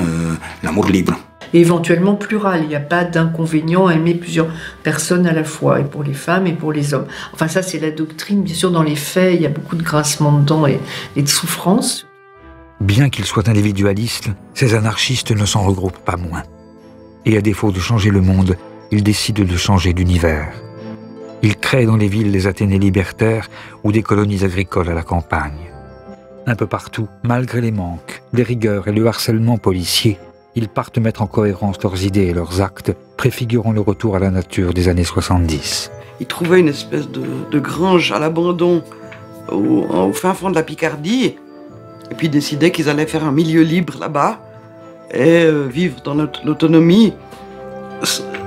l'amour libre. Et éventuellement plural, il n'y a pas d'inconvénient à aimer plusieurs personnes à la fois, et pour les femmes et pour les hommes. Enfin ça c'est la doctrine, bien sûr dans les faits, il y a beaucoup de grincements de dents et de souffrances. Bien qu'ils soient individualistes, ces anarchistes ne s'en regroupent pas moins. Et à défaut de changer le monde, ils décident de changer d'univers. Ils créent dans les villes des Athénées libertaires ou des colonies agricoles à la campagne. Un peu partout, malgré les manques, les rigueurs et le harcèlement policier, ils partent mettre en cohérence leurs idées et leurs actes, préfigurant le retour à la nature des années 70. Ils trouvaient une espèce de grange à l'abandon au fin fond de la Picardie, et puis décidaient qu'ils allaient faire un milieu libre là-bas et vivre dans l'autonomie.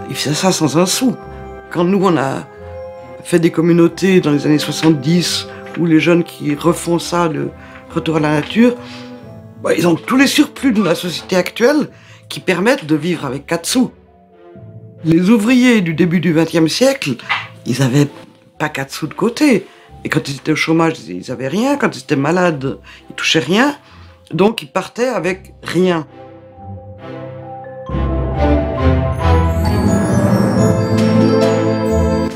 Ils faisaient ça sans un sou. Quand nous, on a fait des communautés dans les années 70, où les jeunes qui refont ça, le retour à la nature, bah, ils ont tous les surplus de la société actuelle qui permettent de vivre avec 4 sous. Les ouvriers du début du XXe siècle, ils n'avaient pas 4 sous de côté. Et quand ils étaient au chômage, ils n'avaient rien. Quand ils étaient malades, ils touchaient rien. Donc ils partaient avec rien.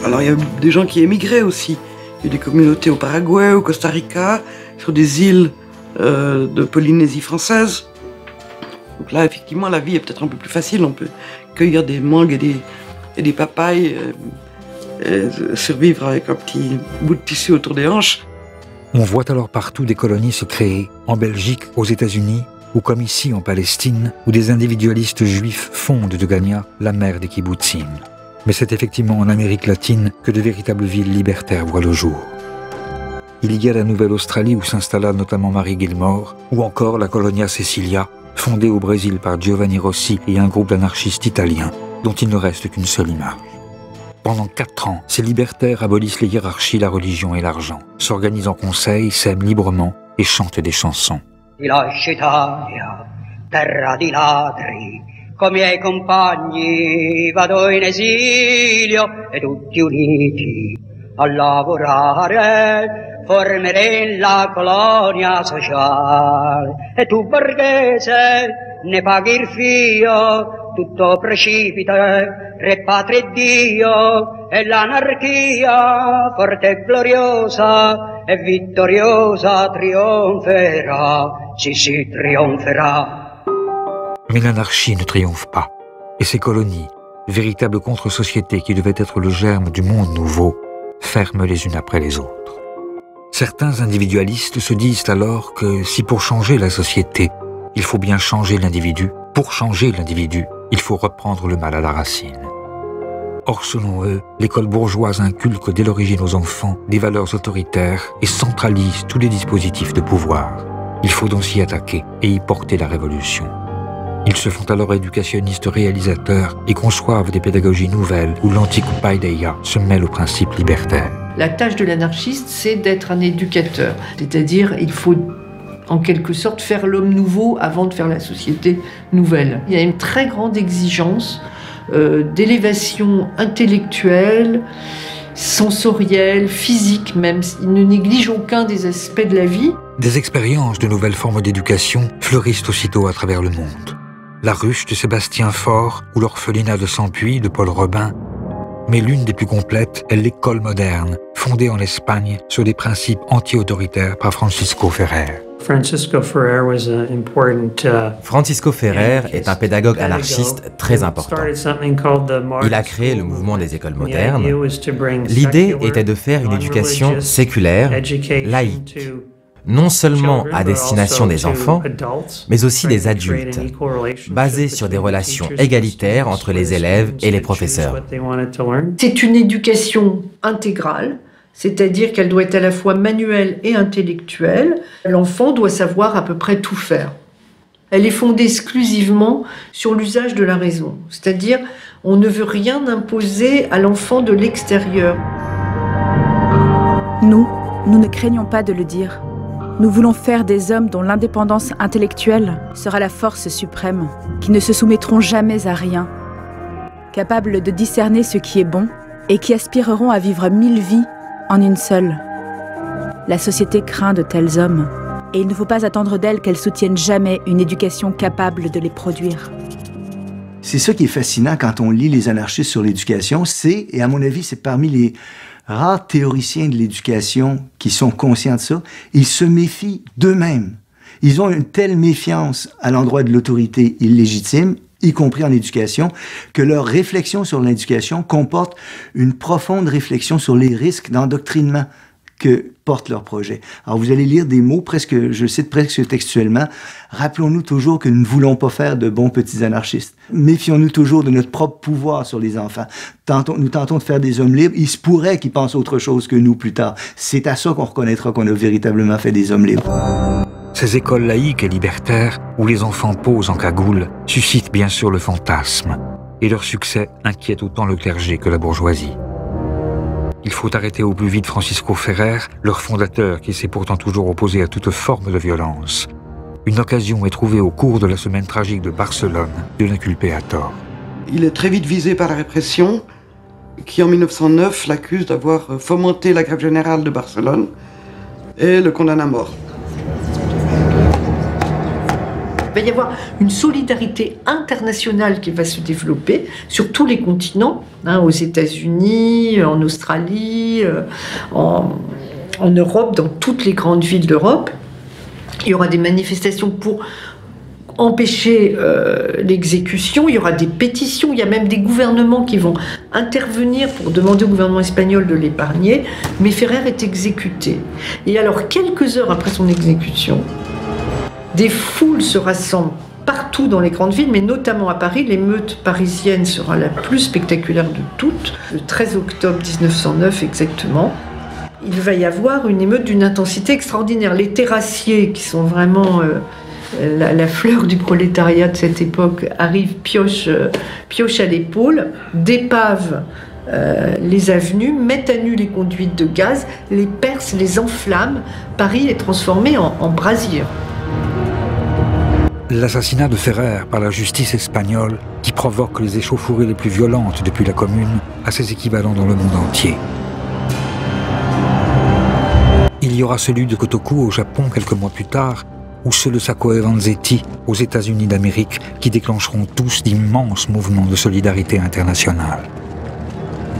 Alors il y a des gens qui émigraient aussi. Il y a des communautés au Paraguay, au Costa Rica, sur des îles de Polynésie française. Donc là, effectivement, la vie est peut-être un peu plus facile. On peut cueillir des mangues et des papayes, survivre avec un petit bout de tissu autour des hanches. On voit alors partout des colonies se créer, en Belgique, aux États-Unis, ou comme ici en Palestine, où des individualistes juifs fondent de Gania la mère des kibbutzim. Mais c'est effectivement en Amérique latine que de véritables villes libertaires voient le jour. Il y a la Nouvelle-Australie où s'installa notamment Mary Gilmore, ou encore la Colonia Cecilia, fondée au Brésil par Giovanni Rossi et un groupe d'anarchistes italiens, dont il ne reste qu'une seule image. Pendant 4 ans, ces libertaires abolissent les hiérarchies, la religion et l'argent, s'organisent en conseil, s'aiment librement et chantent des chansons. Terra di ladri, coi miei compagni vado in esilio e tutti uniti a lavorare formeremo la colonia sociale e tu borghese ne paghi il fio, tutto precipita, re patria e Dio e l'anarchia forte e gloriosa e vittoriosa trionferà, sì trionferà. Mais l'anarchie ne triomphe pas, et ces colonies, véritables contre-sociétés qui devaient être le germe du monde nouveau, ferment les unes après les autres. Certains individualistes se disent alors que si pour changer la société, il faut bien changer l'individu, pour changer l'individu, il faut reprendre le mal à la racine. Or, selon eux, l'école bourgeoise inculque dès l'origine aux enfants des valeurs autoritaires et centralise tous les dispositifs de pouvoir. Il faut donc s'y attaquer et y porter la révolution. Ils se font alors éducationnistes réalisateurs et conçoivent des pédagogies nouvelles où l'antique paideia se mêle aux principes libertaires. La tâche de l'anarchiste, c'est d'être un éducateur. C'est-à-dire, il faut en quelque sorte faire l'homme nouveau avant de faire la société nouvelle. Il y a une très grande exigence d'élévation intellectuelle, sensorielle, physique même. Il ne néglige aucun des aspects de la vie. Des expériences de nouvelles formes d'éducation fleurissent aussitôt à travers le monde. La ruche de Sébastien Faure ou l'orphelinat de Sampuy de Paul Robin. Mais l'une des plus complètes est l'école moderne, fondée en Espagne sur des principes anti-autoritaires par Francisco Ferrer. Francisco Ferrer est un pédagogue anarchiste très important. Il a créé le mouvement des écoles modernes. L'idée était de faire une éducation séculaire, laïque, non seulement à destination des enfants, mais aussi des adultes, basée sur des relations égalitaires entre les élèves et les professeurs. C'est une éducation intégrale, c'est-à-dire qu'elle doit être à la fois manuelle et intellectuelle. L'enfant doit savoir à peu près tout faire. Elle est fondée exclusivement sur l'usage de la raison, c'est-à-dire on ne veut rien imposer à l'enfant de l'extérieur. Nous ne craignons pas de le dire. Nous voulons faire des hommes dont l'indépendance intellectuelle sera la force suprême, qui ne se soumettront jamais à rien, capables de discerner ce qui est bon et qui aspireront à vivre 1000 vies en une seule. La société craint de tels hommes et il ne faut pas attendre d'elles qu'elles soutiennent jamais une éducation capable de les produire. C'est ça qui est fascinant quand on lit les anarchistes sur l'éducation, et à mon avis, c'est parmi les rares théoriciens de l'éducation qui sont conscients de ça, ils se méfient d'eux-mêmes. Ils ont une telle méfiance à l'endroit de l'autorité illégitime, y compris en éducation, que leur réflexion sur l'éducation comporte une profonde réflexion sur les risques d'endoctrinement que porte leur projet. Alors vous allez lire des mots, je cite presque textuellement, « Rappelons-nous toujours que nous ne voulons pas faire de bons petits anarchistes. Méfions-nous toujours de notre propre pouvoir sur les enfants. Nous tentons de faire des hommes libres. Il se pourrait qu'ils pensent autre chose que nous plus tard. C'est à ça qu'on reconnaîtra qu'on a véritablement fait des hommes libres. » Ces écoles laïques et libertaires, où les enfants posent en cagoule, suscitent bien sûr le fantasme, et leur succès inquiète autant le clergé que la bourgeoisie. Il faut arrêter au plus vite Francisco Ferrer, leur fondateur qui s'est pourtant toujours opposé à toute forme de violence. Une occasion est trouvée au cours de la semaine tragique de Barcelone de l'inculper à tort. Il est très vite visé par la répression, qui en 1909 l'accuse d'avoir fomenté la grève générale de Barcelone et le condamne à mort. Il va y avoir une solidarité internationale qui va se développer sur tous les continents, aux États-Unis, en Australie, en Europe, dans toutes les grandes villes d'Europe. Il y aura des manifestations pour empêcher l'exécution, il y aura des pétitions, il y a même des gouvernements qui vont intervenir pour demander au gouvernement espagnol de l'épargner, mais Ferrer est exécuté. Et alors, quelques heures après son exécution, des foules se rassemblent partout dans les grandes villes, mais notamment à Paris. L'émeute parisienne sera la plus spectaculaire de toutes, le 13 octobre 1909 exactement. Il va y avoir une émeute d'une intensité extraordinaire. Les terrassiers, qui sont vraiment la fleur du prolétariat de cette époque, arrivent pioche à l'épaule, dépavent les avenues, mettent à nu les conduites de gaz, les percent, les enflamment. Paris est transformé en brasier. L'assassinat de Ferrer par la justice espagnole, qui provoque les échauffourées les plus violentes depuis la Commune, a ses équivalents dans le monde entier. Il y aura celui de Kotoku au Japon quelques mois plus tard, ou ceux de Sacco et Vanzetti aux États-Unis d'Amérique, qui déclencheront tous d'immenses mouvements de solidarité internationale.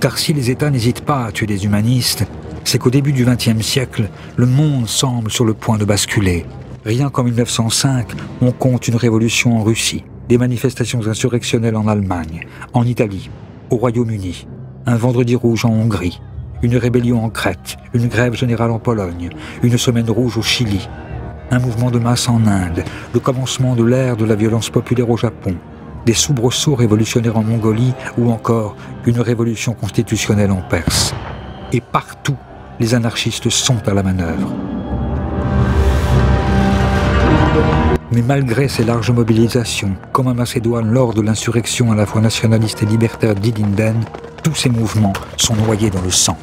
Car si les États n'hésitent pas à tuer des humanistes, c'est qu'au début du XXe siècle, le monde semble sur le point de basculer. Rien qu'en 1905, on compte une révolution en Russie, des manifestations insurrectionnelles en Allemagne, en Italie, au Royaume-Uni, un vendredi rouge en Hongrie, une rébellion en Crète, une grève générale en Pologne, une semaine rouge au Chili, un mouvement de masse en Inde, le commencement de l'ère de la violence populaire au Japon, des soubresauts révolutionnaires en Mongolie ou encore une révolution constitutionnelle en Perse. Et partout, les anarchistes sont à la manœuvre. Mais malgré ces larges mobilisations, comme à Macédoine lors de l'insurrection à la fois nationaliste et libertaire d'Ilinden, tous ces mouvements sont noyés dans le sang.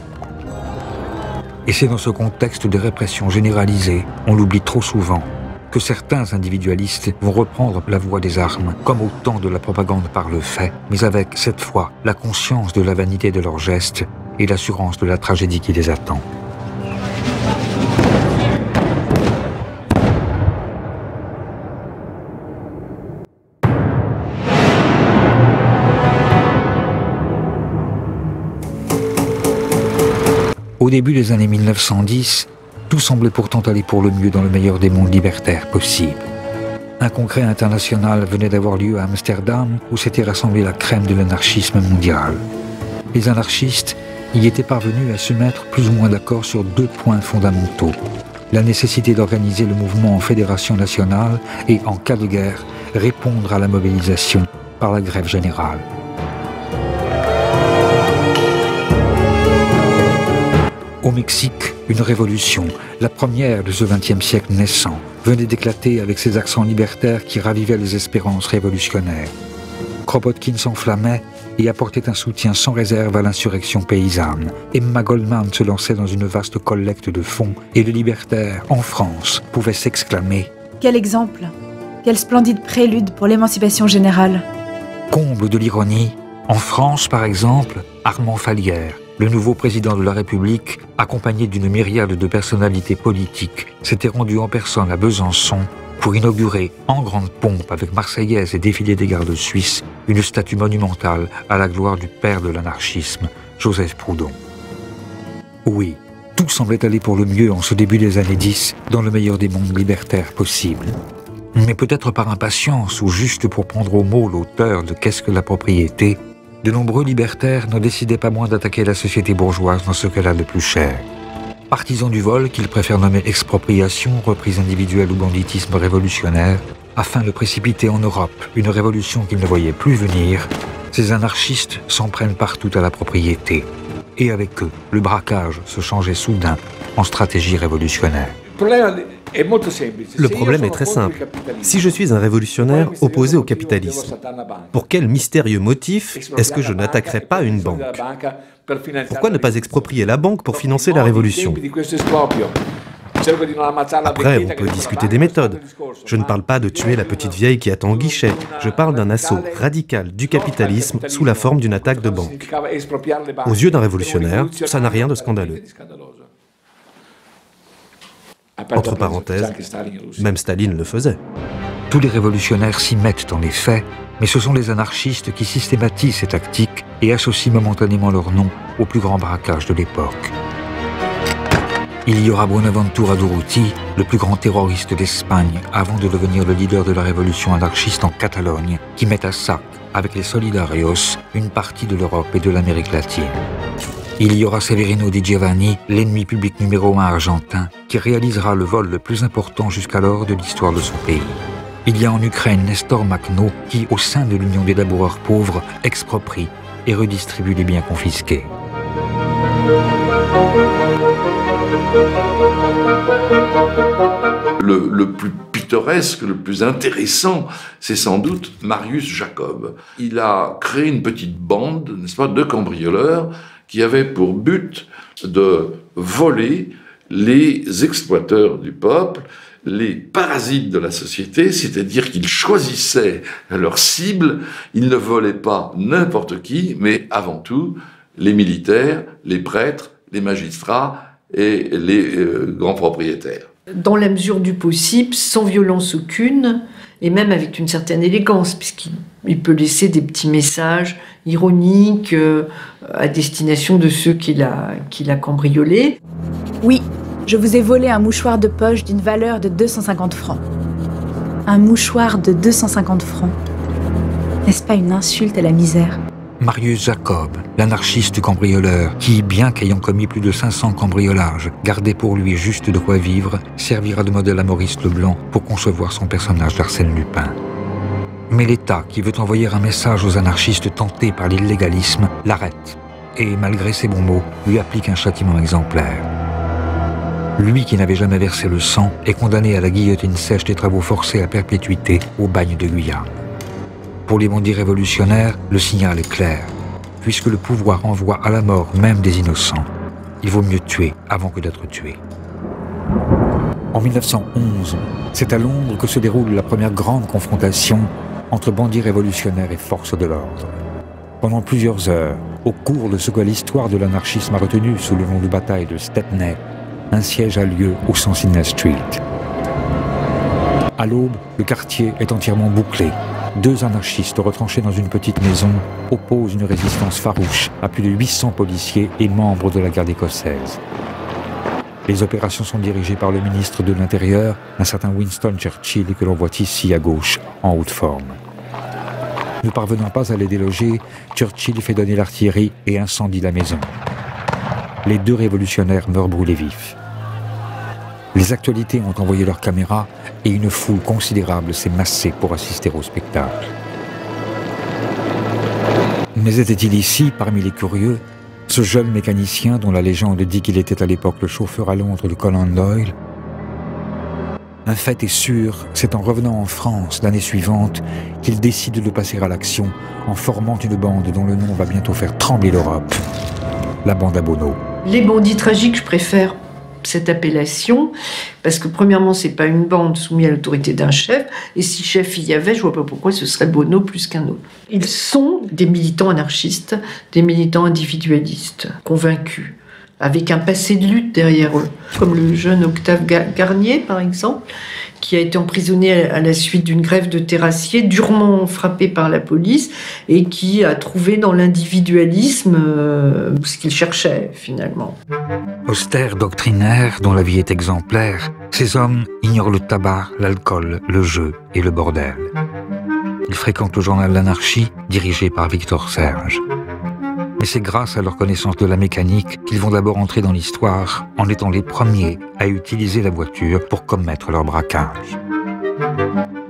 Et c'est dans ce contexte de répression généralisée, on l'oublie trop souvent, que certains individualistes vont reprendre la voie des armes, comme au temps de la propagande par le fait, mais avec, cette fois, la conscience de la vanité de leurs gestes et l'assurance de la tragédie qui les attend. Au début des années 1910, Tout semblait pourtant aller pour le mieux dans le meilleur des mondes libertaires possibles. Un congrès international venait d'avoir lieu à Amsterdam où s'était rassemblée la crème de l'anarchisme mondial. Les anarchistes y étaient parvenus à se mettre plus ou moins d'accord sur 2 points fondamentaux. La nécessité d'organiser le mouvement en fédération nationale et, en cas de guerre, répondre à la mobilisation par la grève générale. Au Mexique, une révolution, la première de ce XXe siècle naissant, venait d'éclater avec ses accents libertaires qui ravivaient les espérances révolutionnaires. Kropotkin s'enflammait et apportait un soutien sans réserve à l'insurrection paysanne. Emma Goldman se lançait dans une vaste collecte de fonds et les libertaires, en France, pouvaient s'exclamer « Quel exemple! Quel splendide prélude pour l'émancipation générale !» Comble de l'ironie, en France, par exemple, Armand Fallières, le nouveau président de la République, accompagné d'une myriade de personnalités politiques, s'était rendu en personne à Besançon pour inaugurer, en grande pompe avec Marseillaise et défilé des gardes suisses, une statue monumentale à la gloire du père de l'anarchisme, Joseph Proudhon. Oui, tout semblait aller pour le mieux en ce début des années 10, dans le meilleur des mondes libertaires possibles. Mais peut-être par impatience ou juste pour prendre au mot l'auteur de « Qu'est-ce que la propriété ?», de nombreux libertaires ne décidaient pas moins d'attaquer la société bourgeoise dans ce qu'elle a de plus cher. Partisans du vol, qu'ils préfèrent nommer expropriation, reprise individuelle ou banditisme révolutionnaire, afin de précipiter en Europe une révolution qu'ils ne voyaient plus venir, ces anarchistes s'en prennent partout à la propriété. Et avec eux, le braquage se changeait soudain en stratégie révolutionnaire. Le problème est très simple. Si je suis un révolutionnaire opposé au capitalisme, pour quel mystérieux motif est-ce que je n'attaquerai pas une banque? Pourquoi ne pas exproprier la banque pour financer la révolution? Après, on peut discuter des méthodes. Je ne parle pas de tuer la petite vieille qui attend au guichet. Je parle d'un assaut radical du capitalisme sous la forme d'une attaque de banque. Aux yeux d'un révolutionnaire, ça n'a rien de scandaleux. Entre parenthèses, même Staline le faisait. Tous les révolutionnaires s'y mettent en effet, mais ce sont les anarchistes qui systématisent ces tactiques et associent momentanément leur nom au plus grand braquage de l'époque. Il y aura Buenaventura Durruti, le plus grand terroriste d'Espagne, avant de devenir le leader de la révolution anarchiste en Catalogne, qui met à sac, avec les Solidarios, une partie de l'Europe et de l'Amérique latine. Il y aura Severino Di Giovanni, l'ennemi public numéro 1 argentin, qui réalisera le vol le plus important jusqu'alors de l'histoire de son pays. Il y a en Ukraine Nestor Makhno, qui, au sein de l'Union des laboureurs pauvres, exproprie et redistribue les biens confisqués. Le plus pittoresque, le plus intéressant, c'est sans doute Marius Jacob. Il a créé une petite bande, n'est-ce pas, de cambrioleurs qui avait pour but de voler les exploiteurs du peuple, les parasites de la société, c'est-à-dire qu'ils choisissaient leur cible, ils ne volaient pas n'importe qui, mais avant tout les militaires, les prêtres, les magistrats et les grands propriétaires. Dans la mesure du possible, sans violence aucune, et même avec une certaine élégance, puisqu'il peut laisser des petits messages ironiques à destination de ceux qu'il a cambriolés. Oui, je vous ai volé un mouchoir de poche d'une valeur de 250 francs. Un mouchoir de 250 francs. N'est-ce pas une insulte à la misère ? Marius Jacob, l'anarchiste cambrioleur, qui, bien qu'ayant commis plus de 500 cambriolages, gardait pour lui juste de quoi vivre, servira de modèle à Maurice Leblanc pour concevoir son personnage d'Arsène Lupin. Mais l'État, qui veut envoyer un message aux anarchistes tentés par l'illégalisme, l'arrête, et malgré ses bons mots, lui applique un châtiment exemplaire. Lui qui n'avait jamais versé le sang est condamné à la guillotine sèche des travaux forcés à perpétuité au bagne de Guyane. Pour les bandits révolutionnaires, le signal est clair. Puisque le pouvoir envoie à la mort même des innocents, il vaut mieux tuer avant que d'être tué. En 1911, c'est à Londres que se déroule la première grande confrontation entre bandits révolutionnaires et forces de l'ordre. Pendant plusieurs heures, au cours de ce que l'histoire de l'anarchisme a retenu sous le nom de bataille de Stepney, un siège a lieu au Sunset Street. À l'aube, le quartier est entièrement bouclé. 2 anarchistes retranchés dans une petite maison opposent une résistance farouche à plus de 800 policiers et membres de la garde écossaise. Les opérations sont dirigées par le ministre de l'Intérieur, un certain Winston Churchill, que l'on voit ici à gauche, en haute forme. Ne parvenant pas à les déloger, Churchill fait donner l'artillerie et incendie la maison. Les deux révolutionnaires meurent brûlés vifs. Les actualités ont envoyé leurs caméras et une foule considérable s'est massée pour assister au spectacle. Mais était-il ici, parmi les curieux, ce jeune mécanicien dont la légende dit qu'il était à l'époque le chauffeur à Londres de Conan Doyle? Un fait est sûr, c'est en revenant en France l'année suivante qu'il décide de passer à l'action en formant une bande dont le nom va bientôt faire trembler l'Europe, la bande à Bono. Les bandits tragiques, je préfère cette appellation, parce que premièrement, c'est pas une bande soumise à l'autorité d'un chef, et si chef il y avait, je vois pas pourquoi ce serait Bono plus qu'un autre. Ils sont des militants anarchistes, des militants individualistes, convaincus, avec un passé de lutte derrière eux, comme le jeune Octave Garnier, par exemple, qui a été emprisonné à la suite d'une grève de terrassiers, durement frappé par la police, et qui a trouvé dans l'individualisme ce qu'il cherchait, finalement. Austères, doctrinaires, dont la vie est exemplaire, ces hommes ignorent le tabac, l'alcool, le jeu et le bordel. Ils fréquentent le journal L'Anarchie, dirigé par Victor Serge. Mais c'est grâce à leur connaissance de la mécanique qu'ils vont d'abord entrer dans l'histoire en étant les premiers à utiliser la voiture pour commettre leur braquage.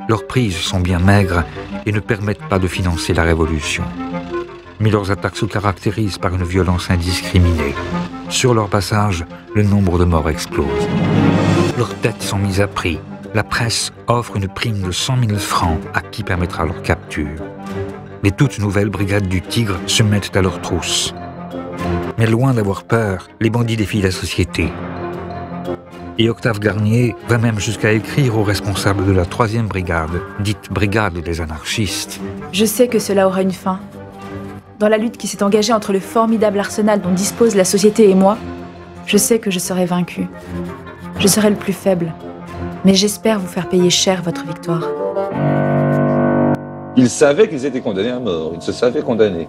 Leurs prises sont bien maigres et ne permettent pas de financer la révolution. Mais leurs attaques se caractérisent par une violence indiscriminée. Sur leur passage, le nombre de morts explose. Leurs têtes sont mises à prix. La presse offre une prime de 100 000 francs à qui permettra leur capture. Les toutes nouvelles brigades du Tigre se mettent à leur trousse. Mais loin d'avoir peur, les bandits défient la société. Et Octave Garnier va même jusqu'à écrire aux responsables de la 3e brigade, dite brigade des anarchistes. Je sais que cela aura une fin. Dans la lutte qui s'est engagée entre le formidable arsenal dont dispose la société et moi, je sais que je serai vaincu. Je serai le plus faible. Mais j'espère vous faire payer cher votre victoire. Ils savaient qu'ils étaient condamnés à mort, ils se savaient condamnés.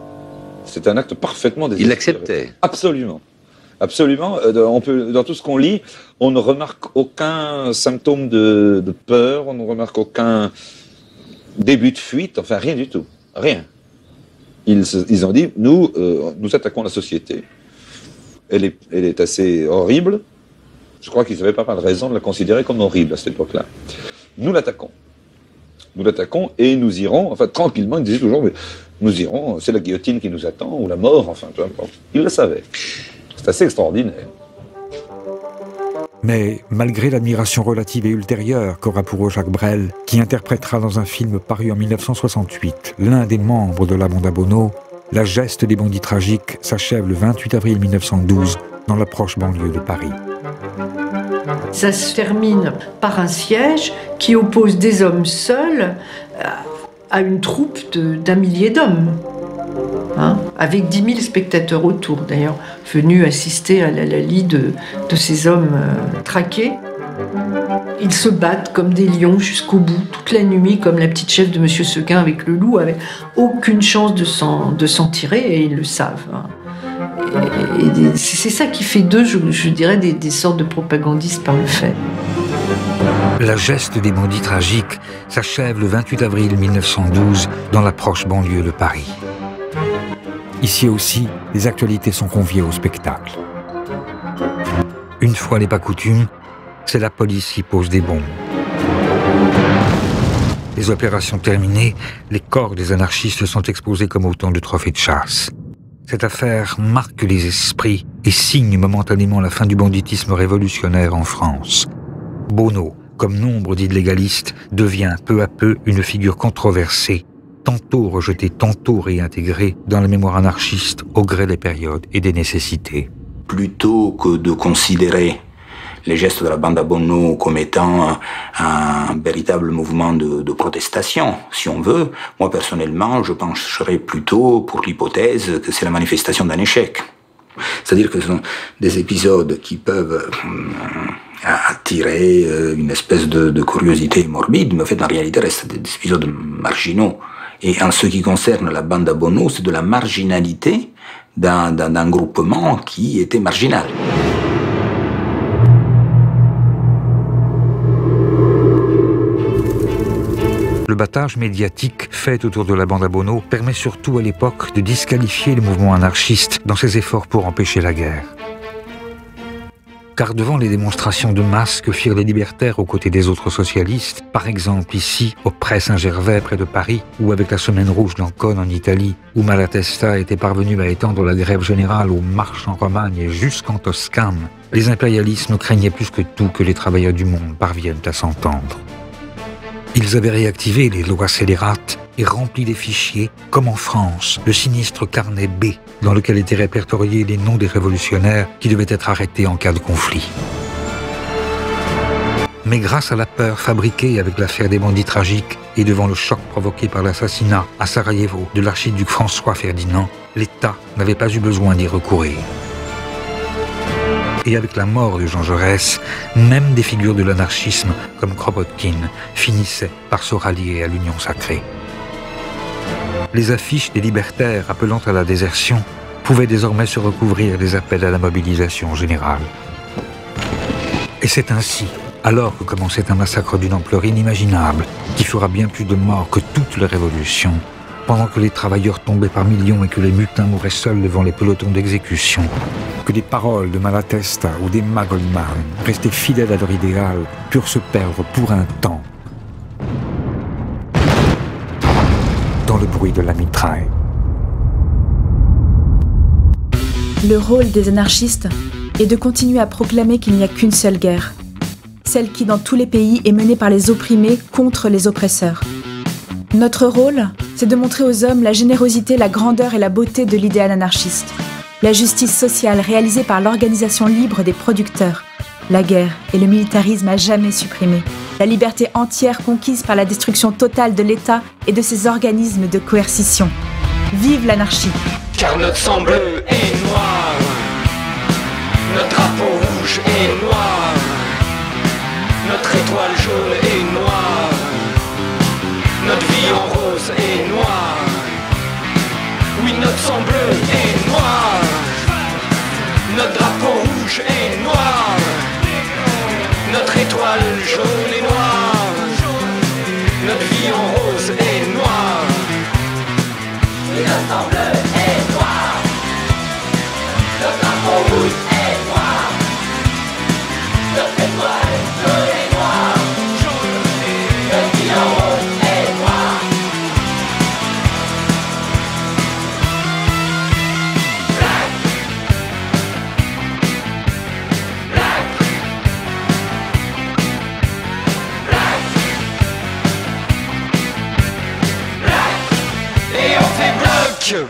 C'est un acte parfaitement désespéré. Ils l'acceptaient. Absolument. Absolument. Dans tout ce qu'on lit, on ne remarque aucun symptôme de peur, on ne remarque aucun début de fuite, enfin rien du tout. Rien. Ils ont dit, nous attaquons la société. Elle est assez horrible. Je crois qu'ils n'avaient pas mal de raison de la considérer comme horrible à cette époque-là. Nous l'attaquons. Nous l'attaquons et nous irons, enfin tranquillement, ils disaient toujours, mais nous irons, c'est la guillotine qui nous attend, ou la mort, enfin peu importe. Ils le savaient. C'est assez extraordinaire. Mais malgré l'admiration relative et ultérieure qu'aura pour eux Jacques Brel, qui interprétera dans un film paru en 1968 l'un des membres de la bande à Bono, la geste des bandits tragiques s'achève le 28 avril 1912 dans la proche banlieue de Paris. Ça se termine par un siège qui oppose des hommes seuls à une troupe d'1 millier d'hommes, avec 10 000 spectateurs autour, d'ailleurs, venus assister à la lie de ces hommes traqués. Ils se battent comme des lions jusqu'au bout, toute la nuit, comme la petite chef de Monsieur Seguin avec le loup, avec aucune chance de s'en tirer, et ils le savent. Et c'est ça qui fait d'eux, je dirais, des sortes de propagandistes par le fait. La geste des bandits tragiques s'achève le 28 avril 1912 dans la proche banlieue de Paris. Ici aussi, les actualités sont conviées au spectacle. Une fois n'est pas coutume, c'est la police qui pose des bombes. Les opérations terminées, les corps des anarchistes sont exposés comme autant de trophées de chasse. Cette affaire marque les esprits et signe momentanément la fin du banditisme révolutionnaire en France. Bono, comme nombre d'illégalistes, devient peu à peu une figure controversée, tantôt rejetée, tantôt réintégrée dans la mémoire anarchiste au gré des périodes et des nécessités. Plutôt que de considérer les gestes de la bande à Bono comme étant un véritable mouvement de protestation, si on veut, moi personnellement, je pencherais plutôt pour l'hypothèse que c'est la manifestation d'un échec. C'est-à-dire que ce sont des épisodes qui peuvent attirer une espèce de curiosité morbide, mais en fait, en réalité, restent des épisodes marginaux. Et en ce qui concerne la bande à Bono, c'est de la marginalité d'un groupement qui était marginal. Le battage médiatique fait autour de la bande à Bono permet surtout à l'époque de disqualifier le mouvement anarchiste dans ses efforts pour empêcher la guerre. Car devant les démonstrations de masse que firent les libertaires aux côtés des autres socialistes, par exemple ici, au Pré Saint-Gervais près de Paris, ou avec la Semaine rouge d'Ancône en Italie, où Malatesta était parvenu à étendre la grève générale aux marches en Romagne et jusqu'en Toscane, les impérialismes craignaient plus que tout que les travailleurs du monde parviennent à s'entendre. Ils avaient réactivé les lois scélérates et rempli des fichiers, comme en France, le sinistre carnet B, dans lequel étaient répertoriés les noms des révolutionnaires qui devaient être arrêtés en cas de conflit. Mais grâce à la peur fabriquée avec l'affaire des bandits tragiques et devant le choc provoqué par l'assassinat à Sarajevo de l'archiduc François Ferdinand, l'État n'avait pas eu besoin d'y recourir. Et avec la mort de Jean Jaurès, même des figures de l'anarchisme comme Kropotkin finissaient par se rallier à l'Union sacrée. Les affiches des libertaires appelant à la désertion pouvaient désormais se recouvrir des appels à la mobilisation générale. Et c'est ainsi, alors que commençait un massacre d'une ampleur inimaginable, qui fera bien plus de morts que toutes les révolutions, pendant que les travailleurs tombaient par millions et que les mutins mouraient seuls devant les pelotons d'exécution, que des paroles de Malatesta ou d'Emma Goldman, restés fidèles à leur idéal, purent se perdre pour un temps dans le bruit de la mitraille. Le rôle des anarchistes est de continuer à proclamer qu'il n'y a qu'une seule guerre, celle qui, dans tous les pays, est menée par les opprimés contre les oppresseurs. Notre rôle, c'est de montrer aux hommes la générosité, la grandeur et la beauté de l'idéal anarchiste. La justice sociale réalisée par l'organisation libre des producteurs. La guerre et le militarisme à jamais supprimés. La liberté entière conquise par la destruction totale de l'État et de ses organismes de coercition. Vive l'anarchie! Car notre sang bleu est noir, notre drapeau rouge est noir, notre étoile jaune est noire, notre vie en rose est noire. Oui, notre sang bleu est noir, notre drapeau rouge est noir, notre étoile jaune est noire, notre vie en rose est noire. Oui, notre sang bleu est noir, notre drapeau rouge est noir, notre étoile jaune est noire, notre vie en rose est noire. Black, black, black, black, et on fait bloc.